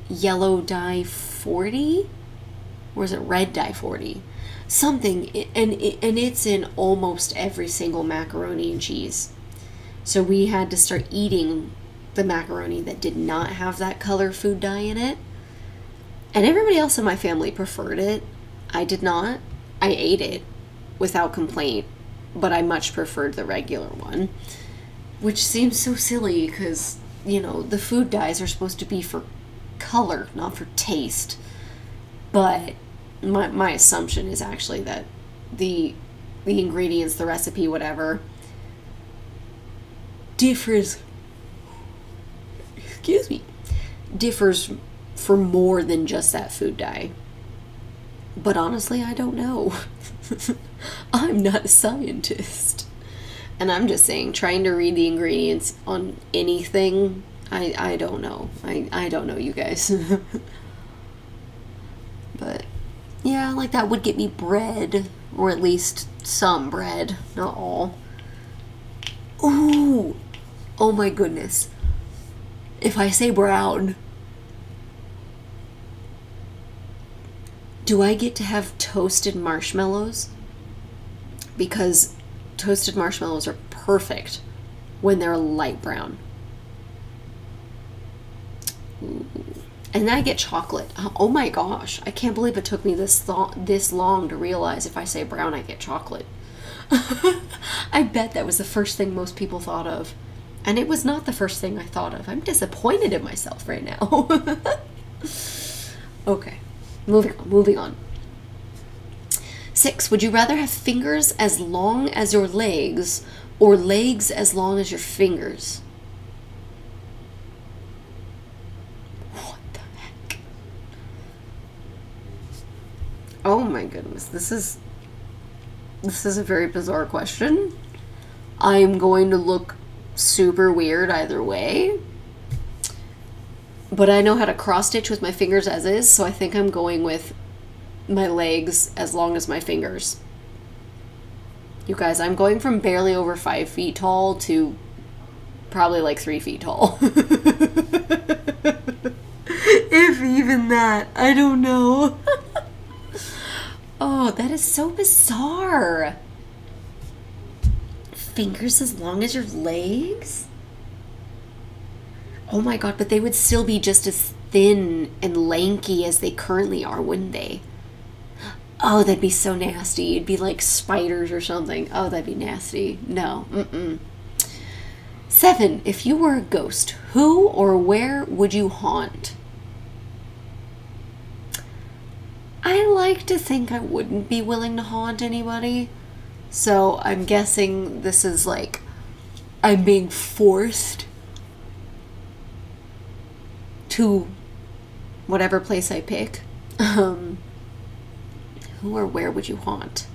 Yellow dye 40? Or is it red dye 40? Something, and it's in almost every single macaroni and cheese. So we had to start eating the macaroni that did not have that color food dye in it. And everybody else in my family preferred it. I did not. I ate it without complaint, but I much preferred the regular one. Which seems so silly because, you know, the food dyes are supposed to be for color, not for taste. But my assumption is actually that the ingredients, the recipe, whatever, differs for more than just that food dye. But honestly, I don't know. I'm not a scientist. And I'm just saying, trying to read the ingredients on anything, I don't know. I don't know, you guys. But yeah, like that would get me bread, or at least some bread, not all. Ooh, oh my goodness. If I say brown, do I get to have toasted marshmallows? Because toasted marshmallows are perfect when they're light brown. Ooh. And then I get chocolate. Oh my gosh. I can't believe it took me this long to realize if I say brown, I get chocolate. I bet that was the first thing most people thought of. And it was not the first thing I thought of. I'm disappointed in myself right now. Okay. Moving on. 6. Would you rather have fingers as long as your legs or legs as long as your fingers? What the heck? Oh my goodness. This is a very bizarre question. I'm going to look super weird either way. But I know how to cross stitch with my fingers as is, so I think I'm going with my legs as long as my fingers. You guys, I'm going from barely over 5 feet tall to probably like 3 feet tall. If even that. I don't know. Oh, that is so bizarre. Fingers as long as your legs? Oh my god, but they would still be just as thin and lanky as they currently are, wouldn't they? Oh, that'd be so nasty. It'd be like spiders or something. Oh, that'd be nasty. No. 7. If you were a ghost, who or where would you haunt? I like to think I wouldn't be willing to haunt anybody. So I'm guessing this is like I'm being forced to whatever place I pick. Who or where would you haunt?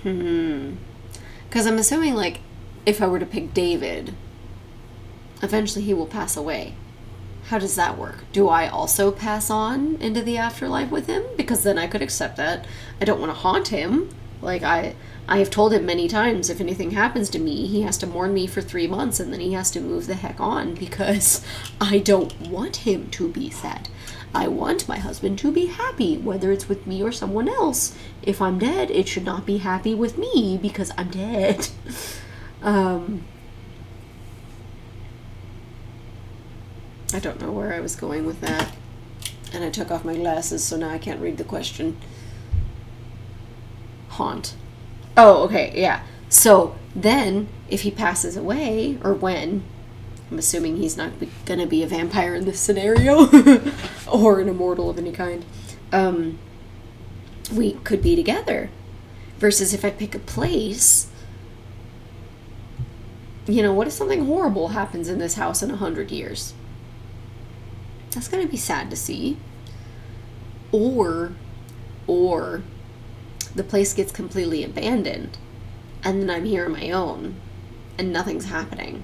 Because I'm assuming, like, if I were to pick David, eventually he will pass away. How does that work? Do I also pass on into the afterlife with him? Because then I could accept that. I don't want to haunt him. Like, I have told him many times, if anything happens to me, he has to mourn me for 3 months and then he has to move the heck on because I don't want him to be sad. I want my husband to be happy, whether it's with me or someone else. If I'm dead, it should not be happy with me because I'm dead. I don't know where I was going with that. And I took off my glasses, so now I can't read the question. Haunt. Oh, okay, yeah. So then, if he passes away, or when, I'm assuming he's not going to be a vampire in this scenario, or an immortal of any kind, we could be together. Versus if I pick a place, you know, what if something horrible happens in this house in 100 years? That's going to be sad to see. Or the place gets completely abandoned and then I'm here on my own and nothing's happening.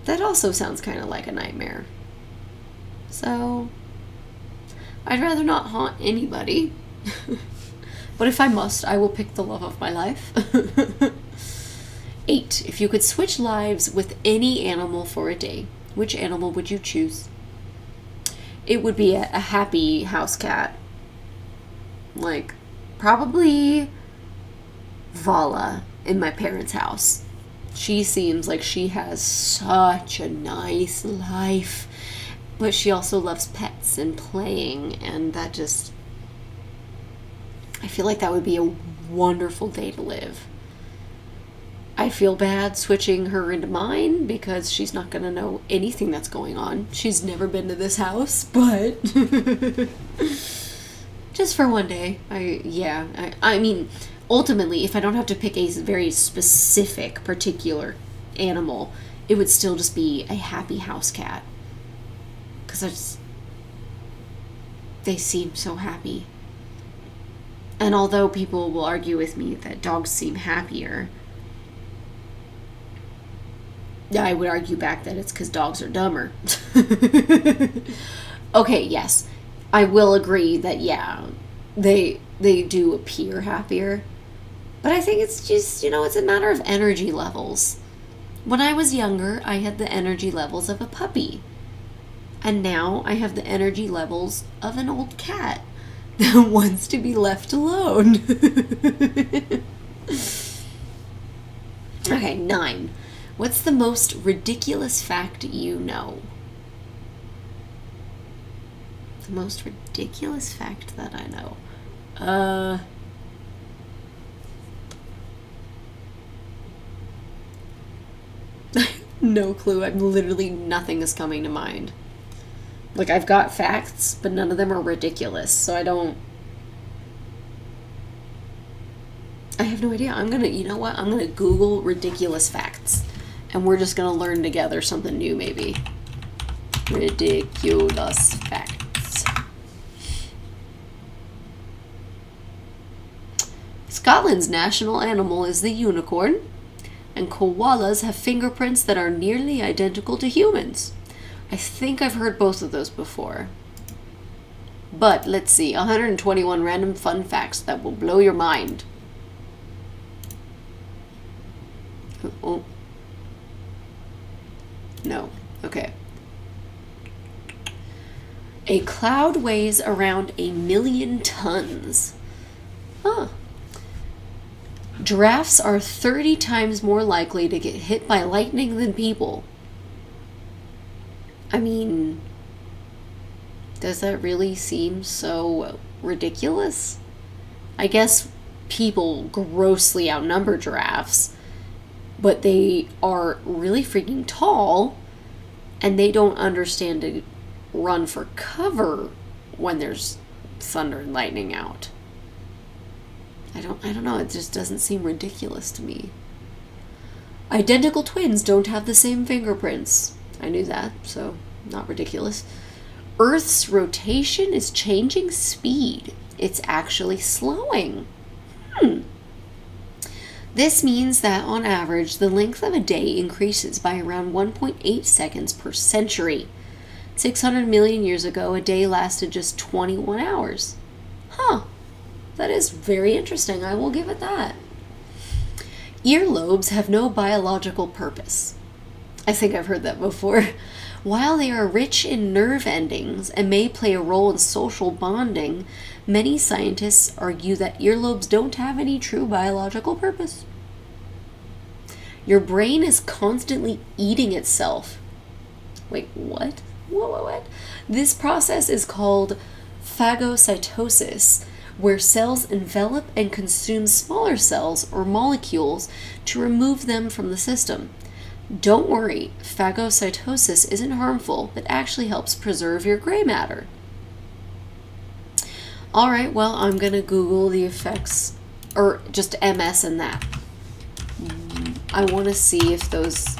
That also sounds kind of like a nightmare. So I'd rather not haunt anybody. But if I must, I will pick the love of my life. 8. If you could switch lives with any animal for a day, which animal would you choose? It would be a happy house cat. Like, probably Vala in my parents' house. She seems like she has such a nice life. But she also loves pets and playing, and that just... I feel like that would be a wonderful day to live. I feel bad switching her into mine because she's not going to know anything that's going on. She's never been to this house, but just for one day. I mean, ultimately, if I don't have to pick a very specific, particular animal, it would still just be a happy house cat. Because they seem so happy. And although people will argue with me that dogs seem happier, I would argue back that it's because dogs are dumber. Okay, yes. I will agree that, yeah, they do appear happier. But I think it's just, it's a matter of energy levels. When I was younger, I had the energy levels of a puppy. And now I have the energy levels of an old cat that wants to be left alone. Okay, 9. What's the most ridiculous fact you know? The most ridiculous fact that I know. No clue. Nothing is coming to mind. Like, I've got facts, but none of them are ridiculous, so I have no idea. I'm gonna Google ridiculous facts. And we're just gonna learn together something new, maybe. Ridiculous facts. Scotland's national animal is the unicorn, and koalas have fingerprints that are nearly identical to humans. I think I've heard both of those before. But let's see, 121 random fun facts that will blow your mind. Oh. No. Okay. A cloud weighs around 1,000,000 tons. Huh. Giraffes are 30 times more likely to get hit by lightning than people. I mean, does that really seem so ridiculous? I guess people grossly outnumber giraffes, but they are really freaking tall, and they don't understand to run for cover when there's thunder and lightning out. I don't know, it just doesn't seem ridiculous to me. Identical twins don't have the same fingerprints. I knew that, so not ridiculous. Earth's rotation is changing speed. It's actually slowing. This means that, on average, the length of a day increases by around 1.8 seconds per century. 600 million years ago, a day lasted just 21 hours. Huh. That is very interesting. I will give it that. Earlobes have no biological purpose. I think I've heard that before. While they are rich in nerve endings and may play a role in social bonding, many scientists argue that earlobes don't have any true biological purpose. Your brain is constantly eating itself. Wait, what? What? This process is called phagocytosis, where cells envelop and consume smaller cells or molecules to remove them from the system. Don't worry, phagocytosis isn't harmful, but actually helps preserve your gray matter. Alright, well, I'm going to Google the effects, or just MS and that. I want to see if those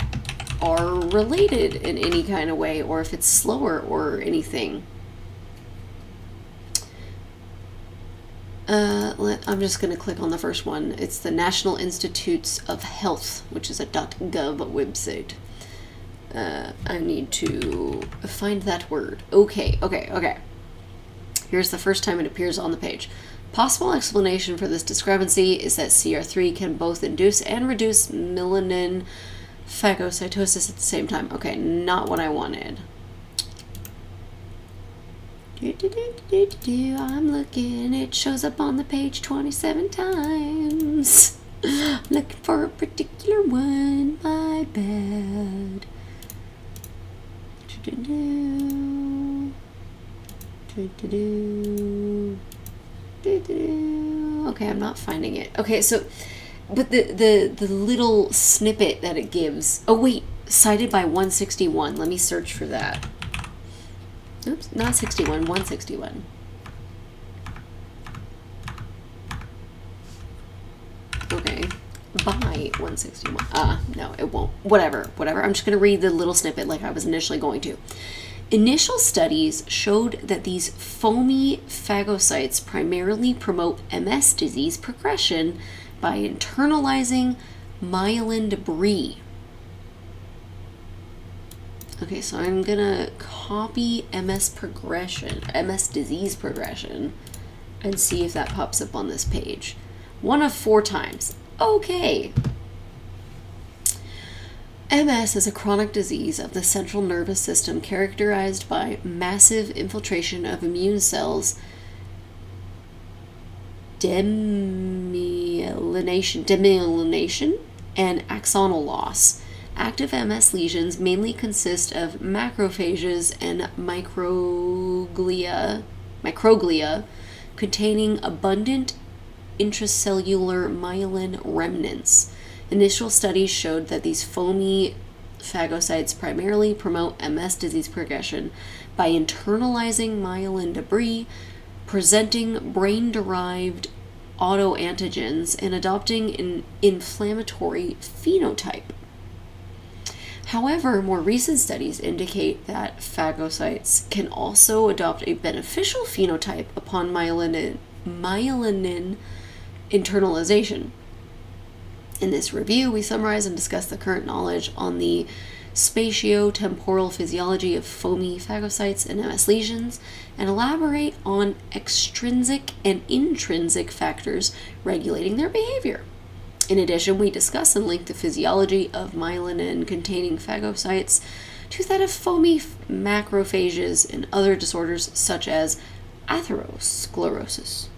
are related in any kind of way, or if it's slower or anything. I'm just going to click on the first one. It's the National Institutes of Health, which is a .gov website. I need to find that word. Okay. Here's the first time it appears on the page. Possible explanation for this discrepancy is that CR3 can both induce and reduce melanin phagocytosis at the same time. Okay, not what I wanted. I'm looking. It shows up on the page 27 times. Looking for a particular one. My bad. Okay, I'm not finding it. Okay, so, but the little snippet that it gives. Oh wait, cited by 161. Let me search for that. Oops, not 61, 161. Okay, by 161. No, it won't. Whatever. I'm just going to read the little snippet like I was initially going to. Initial studies showed that these foamy phagocytes primarily promote MS disease progression by internalizing myelin debris. Okay, so I'm gonna copy MS disease progression, and see if that pops up on this page. 1 of 4 times. Okay. MS is a chronic disease of the central nervous system characterized by massive infiltration of immune cells, demyelination, and axonal loss. Active MS lesions mainly consist of macrophages and microglia containing abundant intracellular myelin remnants. Initial studies showed that these foamy phagocytes primarily promote MS disease progression by internalizing myelin debris, presenting brain-derived autoantigens, and adopting an inflammatory phenotype. However, more recent studies indicate that phagocytes can also adopt a beneficial phenotype upon myelin internalization. In this review, we summarize and discuss the current knowledge on the spatiotemporal physiology of foamy phagocytes and MS lesions, and elaborate on extrinsic and intrinsic factors regulating their behavior. In addition, we discuss and link the physiology of myelin-containing phagocytes to that of foamy macrophages and other disorders such as atherosclerosis.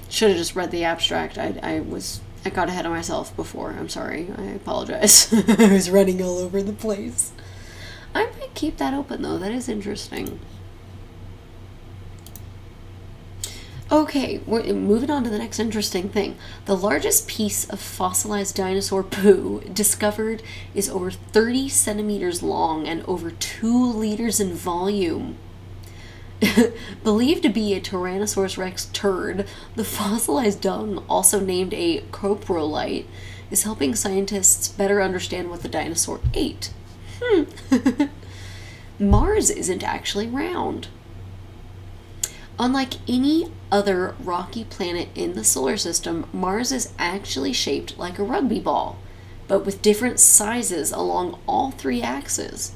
Should have just read the abstract. I got ahead of myself before. I'm sorry. I apologize. I was running all over the place. I might keep that open though. That is interesting. Okay, we're moving on to the next interesting thing. The largest piece of fossilized dinosaur poo discovered is over 30 centimeters long and over 2 liters in volume. Believed to be a Tyrannosaurus rex turd, the fossilized dung, also named a coprolite, is helping scientists better understand what the dinosaur ate. Mars isn't actually round. Unlike any other rocky planet in the solar system, Mars is actually shaped like a rugby ball, but with different sizes along all 3 axes.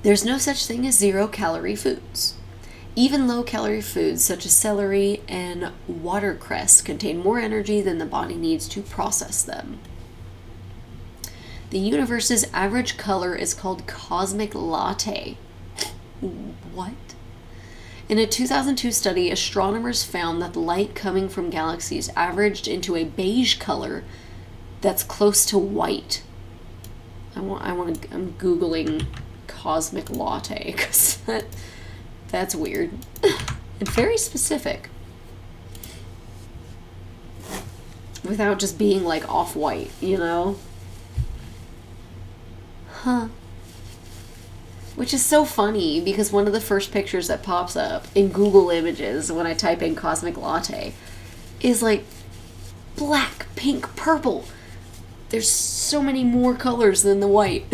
There's no such thing as zero-calorie foods. Even low-calorie foods such as celery and watercress contain more energy than the body needs to process them. The universe's average color is called cosmic latte. What? In a 2002 study, astronomers found that the light coming from galaxies averaged into a beige color that's close to white. I'm Googling cosmic latte because that's weird and very specific without just being like off-white, you know? Which is so funny because one of the first pictures that pops up in Google Images when I type in cosmic latte is like black, pink, purple. There's so many more colors than the white.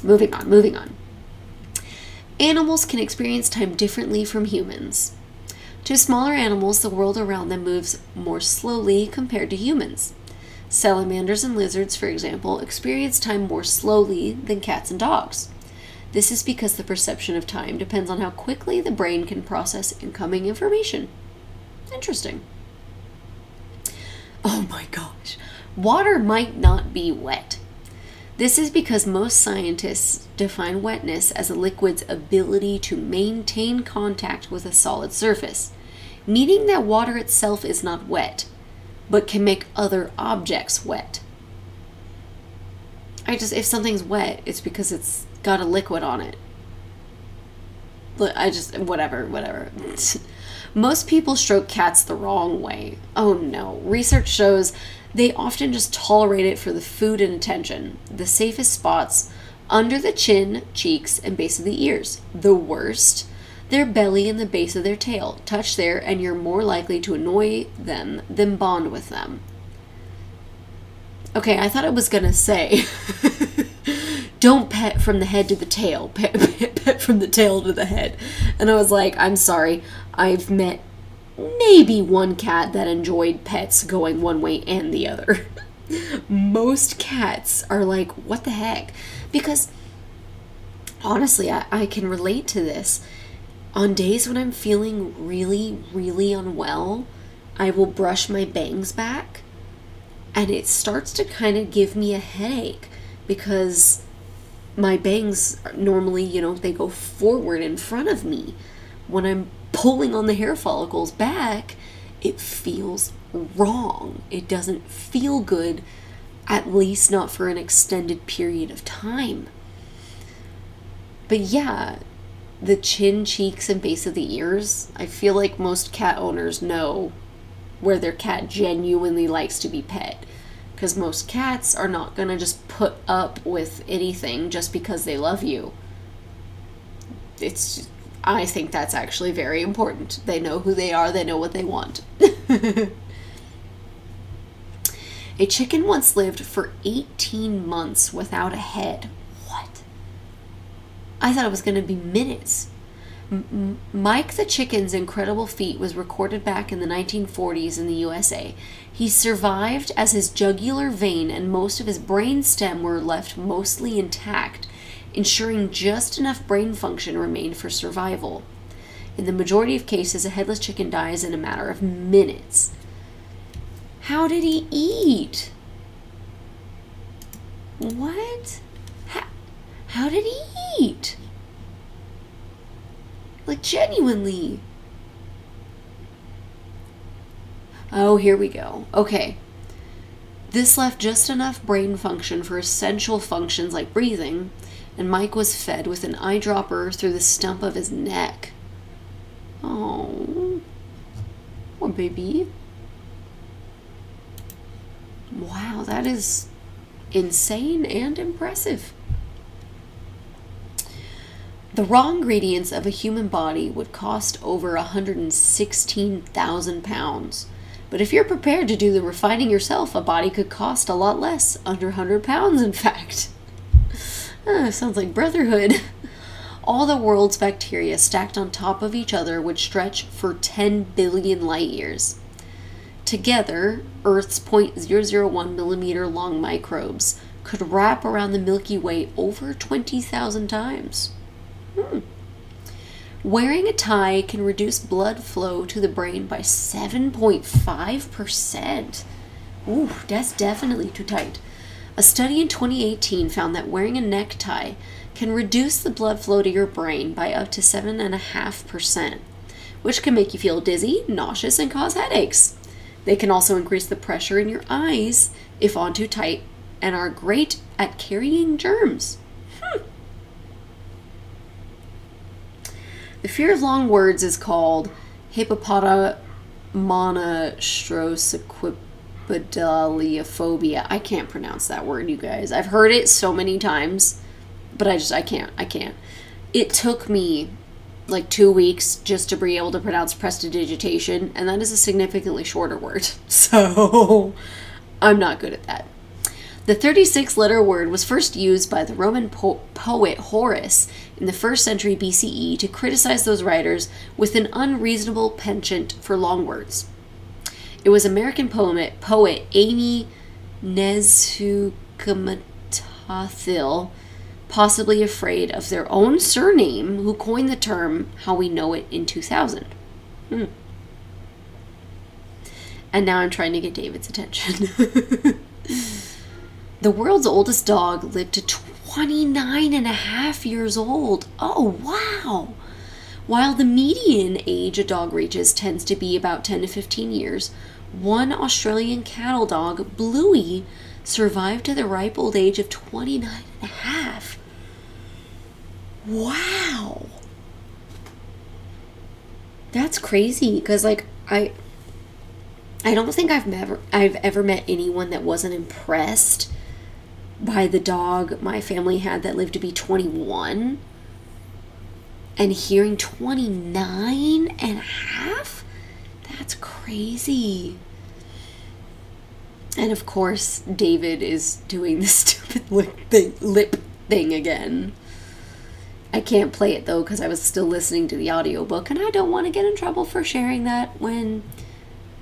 Moving on. Animals can experience time differently from humans. To smaller animals, the world around them moves more slowly compared to humans. Salamanders and lizards, for example, experience time more slowly than cats and dogs. This is because the perception of time depends on how quickly the brain can process incoming information. Interesting. Oh my gosh. Water might not be wet. This is because most scientists define wetness as a liquid's ability to maintain contact with a solid surface, meaning that water itself is not wet, but can make other objects wet. If something's wet, it's because it's got a liquid on it. Whatever. Most people stroke cats the wrong way. Oh no. Research shows they often just tolerate it for the food and attention. The safest spots, under the chin, cheeks, and base of the ears. The worst, their belly and the base of their tail. Touch there and you're more likely to annoy them than bond with them. Okay, I thought I was gonna say, don't pet from the head to the tail. Pet from the tail to the head. And I was like, I'm sorry, I've met maybe one cat that enjoyed pets going one way and the other. Most cats are like, what the heck? Because honestly, I can relate to this. On days when I'm feeling really, really unwell, I will brush my bangs back and it starts to kind of give me a headache because my bangs normally, they go forward in front of me. When I'm pulling on the hair follicles back, it feels wrong. It doesn't feel good, at least not for an extended period of time. But yeah, the chin, cheeks, and base of the ears, I feel like most cat owners know where their cat genuinely likes to be pet. Because most cats are not going to just put up with anything just because they love you. I think that's actually very important. They know who they are. They know what they want. A chicken once lived for 18 months without a head. What? I thought it was going to be minutes. Mike the chicken's incredible feat was recorded back in the 1940s in the USA. He survived as his jugular vein and most of his brain stem were left mostly intact, ensuring just enough brain function remained for survival. In the majority of cases, a headless chicken dies in a matter of minutes. How did he eat? What? How did he eat? Like, genuinely. Oh, here we go. Okay. This left just enough brain function for essential functions like breathing, and Mike was fed with an eyedropper through the stump of his neck. Oh. Poor baby. Wow, that is insane and impressive. The raw ingredients of a human body would cost over 116,000 pounds. But if you're prepared to do the refining yourself, a body could cost a lot less, under 100 pounds in fact. Sounds like brotherhood. All the world's bacteria stacked on top of each other would stretch for 10 billion light years. Together, Earth's 0.001 millimeter long microbes could wrap around the Milky Way over 20,000 times. Wearing a tie can reduce blood flow to the brain by 7.5%. Ooh, that's definitely too tight. A study in 2018 found that wearing a necktie can reduce the blood flow to your brain by up to 7.5%, which can make you feel dizzy, nauseous, and cause headaches. They can also increase the pressure in your eyes if on too tight and are great at carrying germs. The fear of long words is called hippopotamonstrosesquipedaliophobia. I can't pronounce that word, you guys. I've heard it so many times, but I can't. It took me like 2 weeks just to be able to pronounce prestidigitation, and that is a significantly shorter word. So I'm not good at that. The 36-letter word was first used by the Roman poet Horace in the 1st century BCE to criticize those writers with an unreasonable penchant for long words. It was American poet Amy Nezhukumatathil possibly afraid of their own surname, who coined the term how we know it in 2000. And now I'm trying to get David's attention. The world's oldest dog lived to 29 and a half years old. Oh, wow. While the median age a dog reaches tends to be about 10 to 15 years, one Australian cattle dog, Bluey, survived to the ripe old age of 29 and a half. Wow. That's crazy, because like I don't think I've ever met anyone that wasn't impressed by the dog my family had that lived to be 21. And hearing 29 and a half? That's crazy. And of course, David is doing this stupid lip thing again. I can't play it though because I was still listening to the audiobook, and I don't want to get in trouble for sharing that when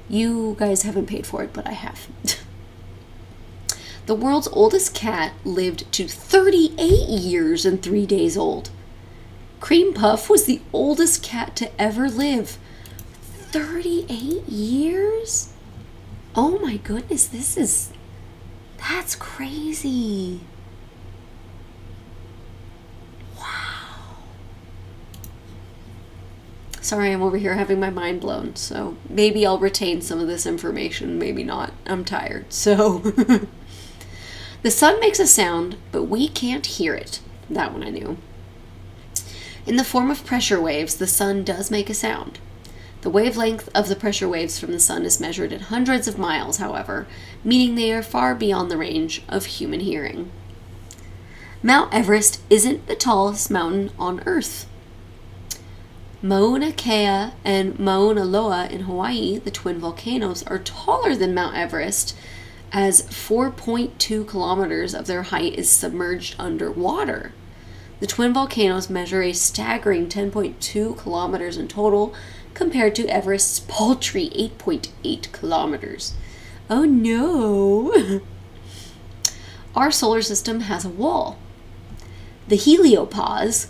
you guys haven't paid for it, but I have. The world's oldest cat lived to 38 years and 3 days old. Cream Puff was the oldest cat to ever live. 38 years? Oh my goodness, that's crazy. Wow. Sorry, I'm over here having my mind blown, so maybe I'll retain some of this information, maybe not. I'm tired, so. The sun makes a sound, but we can't hear it. That one I knew. In the form of pressure waves, the sun does make a sound. The wavelength of the pressure waves from the sun is measured at hundreds of miles, however, meaning they are far beyond the range of human hearing. Mount Everest isn't the tallest mountain on Earth. Mauna Kea and Mauna Loa in Hawaii, the twin volcanoes, are taller than Mount Everest, as 4.2 kilometers of their height is submerged underwater. The twin volcanoes measure a staggering 10.2 kilometers in total, compared to Everest's paltry 8.8 kilometers. Oh no! Our solar system has a wall. The heliopause,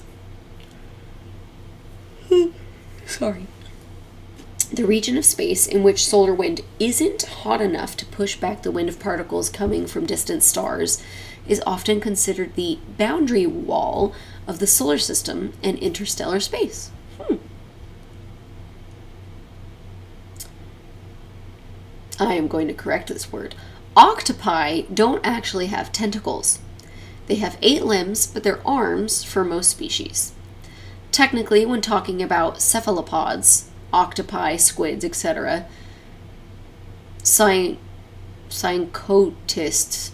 the region of space in which solar wind isn't hot enough to push back the wind of particles coming from distant stars, is often considered the boundary wall of the solar system and interstellar space. I am going to correct this word. Octopi don't actually have tentacles. They have 8 limbs, but they're arms for most species. Technically, when talking about cephalopods, octopi, squids, etc., syncotists.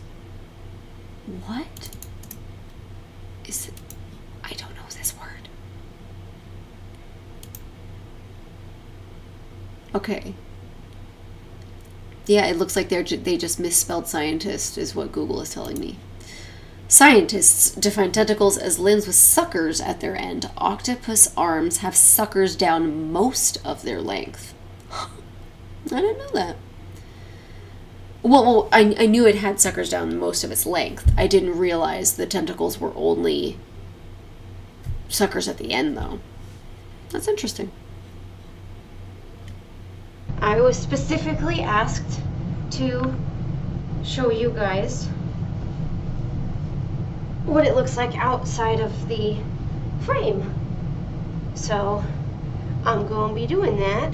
What is it? I don't know this word. Okay. Yeah, it looks like they just misspelled scientist, is what Google is telling me. Scientists define tentacles as limbs with suckers at their end. Octopus arms have suckers down most of their length. I didn't know that. Well, I knew it had suckers down most of its length. I didn't realize the tentacles were only suckers at the end, though. That's interesting.
I was specifically asked to show you guys what it looks like outside of the frame. So I'm going to be doing that,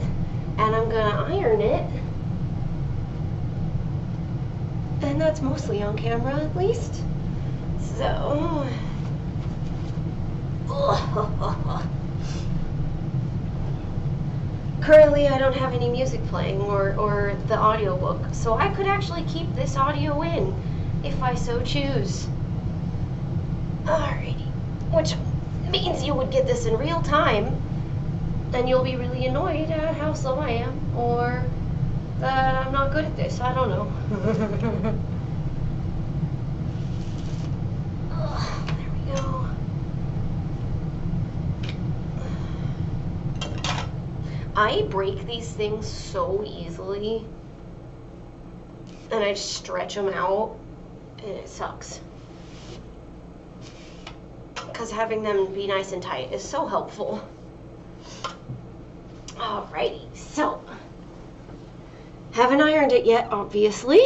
and I'm going to iron it. And that's mostly on camera, at least. So currently I don't have any music playing or the audiobook, so I could actually keep this audio in if I so choose. Alrighty, which means you would get this in real time, and you'll be really annoyed at how slow I am, or that I'm not good at this. I don't know. There we go. I break these things so easily, and I just stretch them out, and it sucks. because having them be nice and tight is so helpful. Alrighty, so haven't ironed it yet, obviously,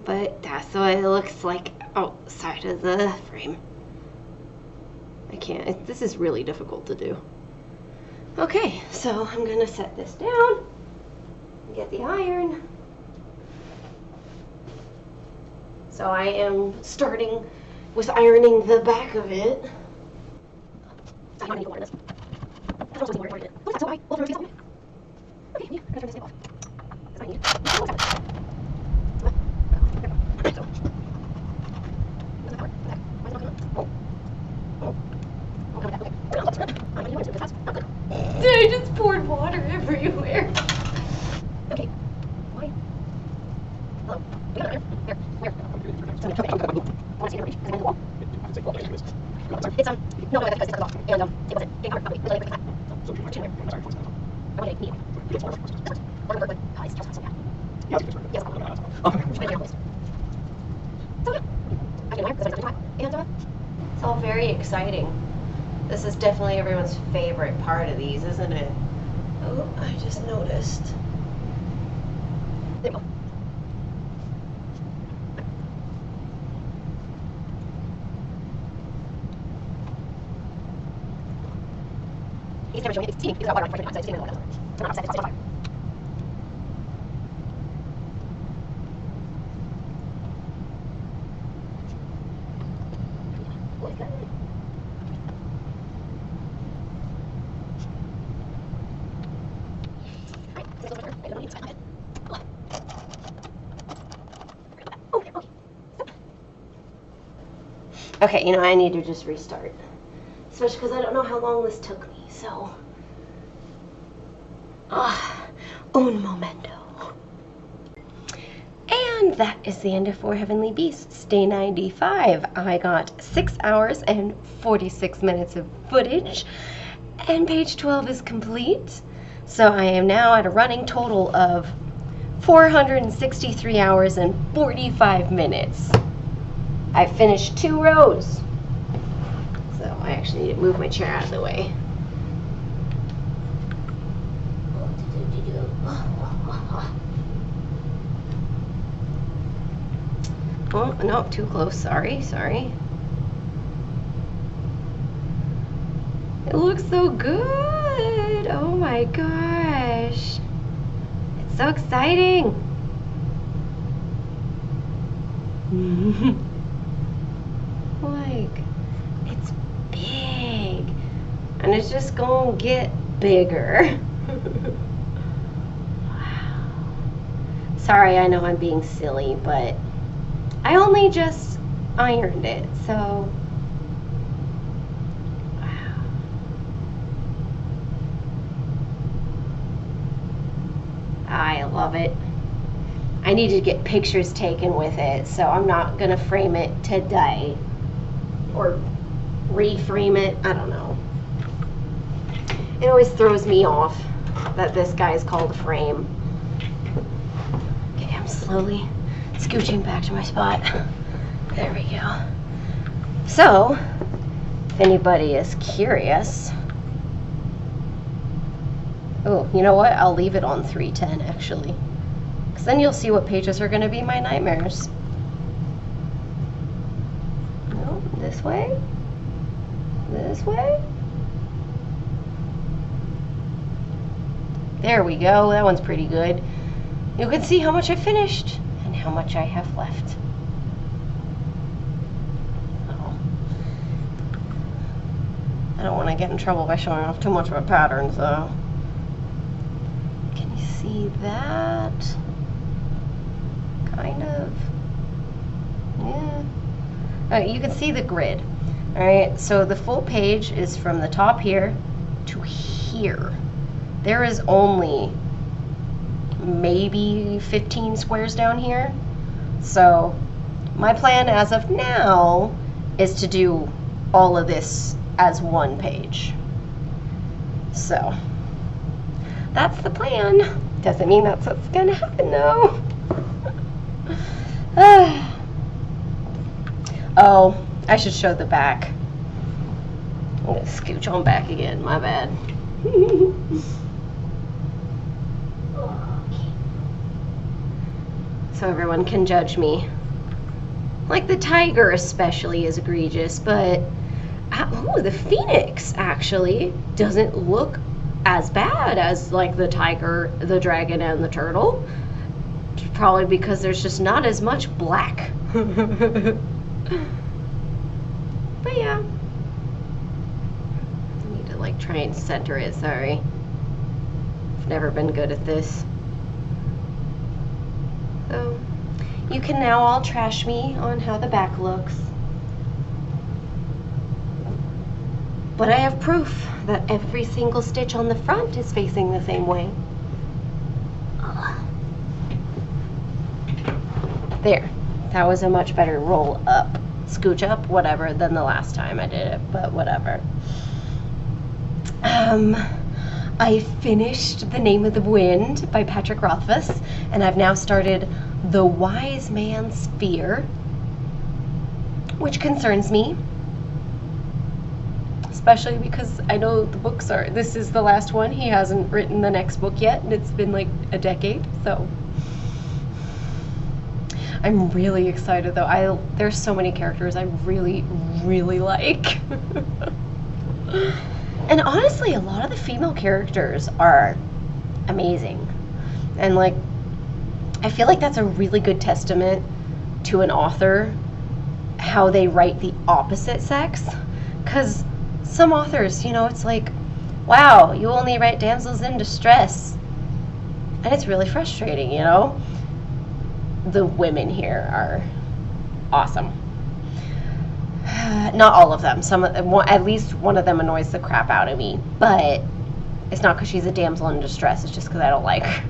but that's what it looks like outside of the frame. I can't, this is really difficult to do. Okay, so I'm gonna set this down, get the iron. So I am starting with ironing the back of it. I just poured water everywhere. Okay. Why? Hello. It's no, because it's off. And it wasn't getting hard. Probably. It's like I want to need. It's all very exciting. This is definitely everyone's favorite part of these, isn't it? Oh, I just noticed. There we go. He's never showing it. It's steaming. He's got water on it. It's steaming. It's not upset. It's still fire. Okay, you know, I need to just restart. Especially because I don't know how long this took me, so. Un momento. And that is the end of For Heavenly Beasts, day 95. I got 6 hours and 46 minutes of footage, and page 12 is complete. So I am now at a running total of 463 hours and 45 minutes. I finished 2 rows. So I actually need to move my chair out of the way. Oh, no, too close. Sorry. It looks so good. Oh my gosh. It's so exciting. Like, it's big. And it's just gonna get bigger. Wow. Sorry, I know I'm being silly, but I only just ironed it, so. Wow. I love it. I need to get pictures taken with it, so I'm not gonna frame it today. Or reframe it, I don't know. It always throws me off that this guy is called a frame. Okay, I'm slowly scooching back to my spot. There we go. So, if anybody is curious, oh, you know what? I'll leave it on 310 actually, because then you'll see what pages are going to be my nightmares. No, this way? This way? There we go. That one's pretty good. You can see how much I finished and how much I have left. I don't want to get in trouble by showing off too much of a pattern, so. Can you see that? Kind of. Yeah. Alright, you can see the grid. Alright, so the full page is from the top here to here. There is only maybe 15 squares down here. So my plan as of now is to do all of this as one page. So that's the plan. Doesn't mean that's what's gonna happen though. Oh, I should show the back. I'm gonna scooch on back again, my bad. So everyone can judge me. Like the tiger especially is egregious, but oh, the phoenix actually doesn't look as bad as like the tiger, the dragon, and the turtle. Probably because there's just not as much black. But yeah. I need to like try and center it, sorry. I've never been good at this. So, you can now all trash me on how the back looks. But I have proof that every single stitch on the front is facing the same way. There. That was a much better roll up, scooch up, whatever, than the last time I did it, but whatever. I finished The Name of the Wind by Patrick Rothfuss, and I've now started The Wise Man's Fear, which concerns me, especially because I know the books are, this is the last one. He hasn't written the next book yet, and it's been like a decade, so I'm really excited though. There's so many characters I really, really like. And honestly, a lot of the female characters are amazing. And like, I feel like that's a really good testament to an author, how they write the opposite sex. Because some authors, you know, it's like, wow, you only write damsels in distress. And it's really frustrating, you know? The women here are awesome. Not all of them. Some of them, at least one of them annoys the crap out of me. But it's not because she's a damsel in distress. It's just because I don't like her.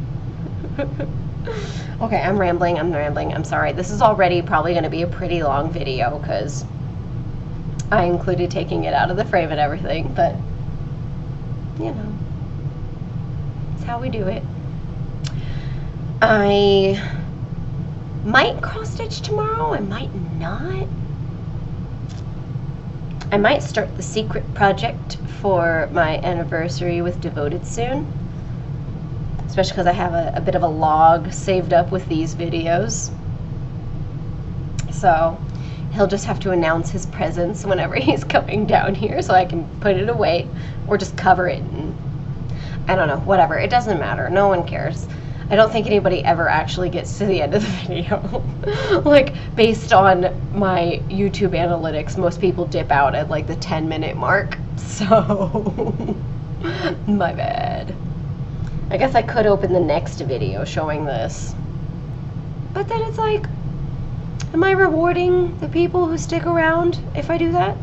Okay, I'm rambling. I'm sorry. This is already probably going to be a pretty long video because I included taking it out of the frame and everything. But, you know, it's how we do it. I might cross stitch tomorrow. I might not. I might start the secret project for my anniversary with Devoted soon, especially because I have a bit of a log saved up with these videos. So he'll just have to announce his presence whenever he's coming down here so I can put it away or just cover it and I don't know, whatever. It doesn't matter. No one cares. I don't think anybody ever actually gets to the end of the video. Like, based on my YouTube analytics, most people dip out at like the 10-minute mark. So, my bad. I guess I could open the next video showing this. But then it's like, am I rewarding the people who stick around if I do that?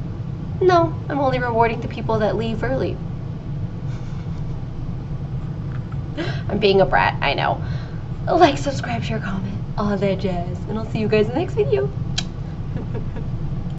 No, I'm only rewarding the people that leave early. I'm being a brat, I know. Like, subscribe, share, comment, all that jazz. And I'll see you guys in the next video.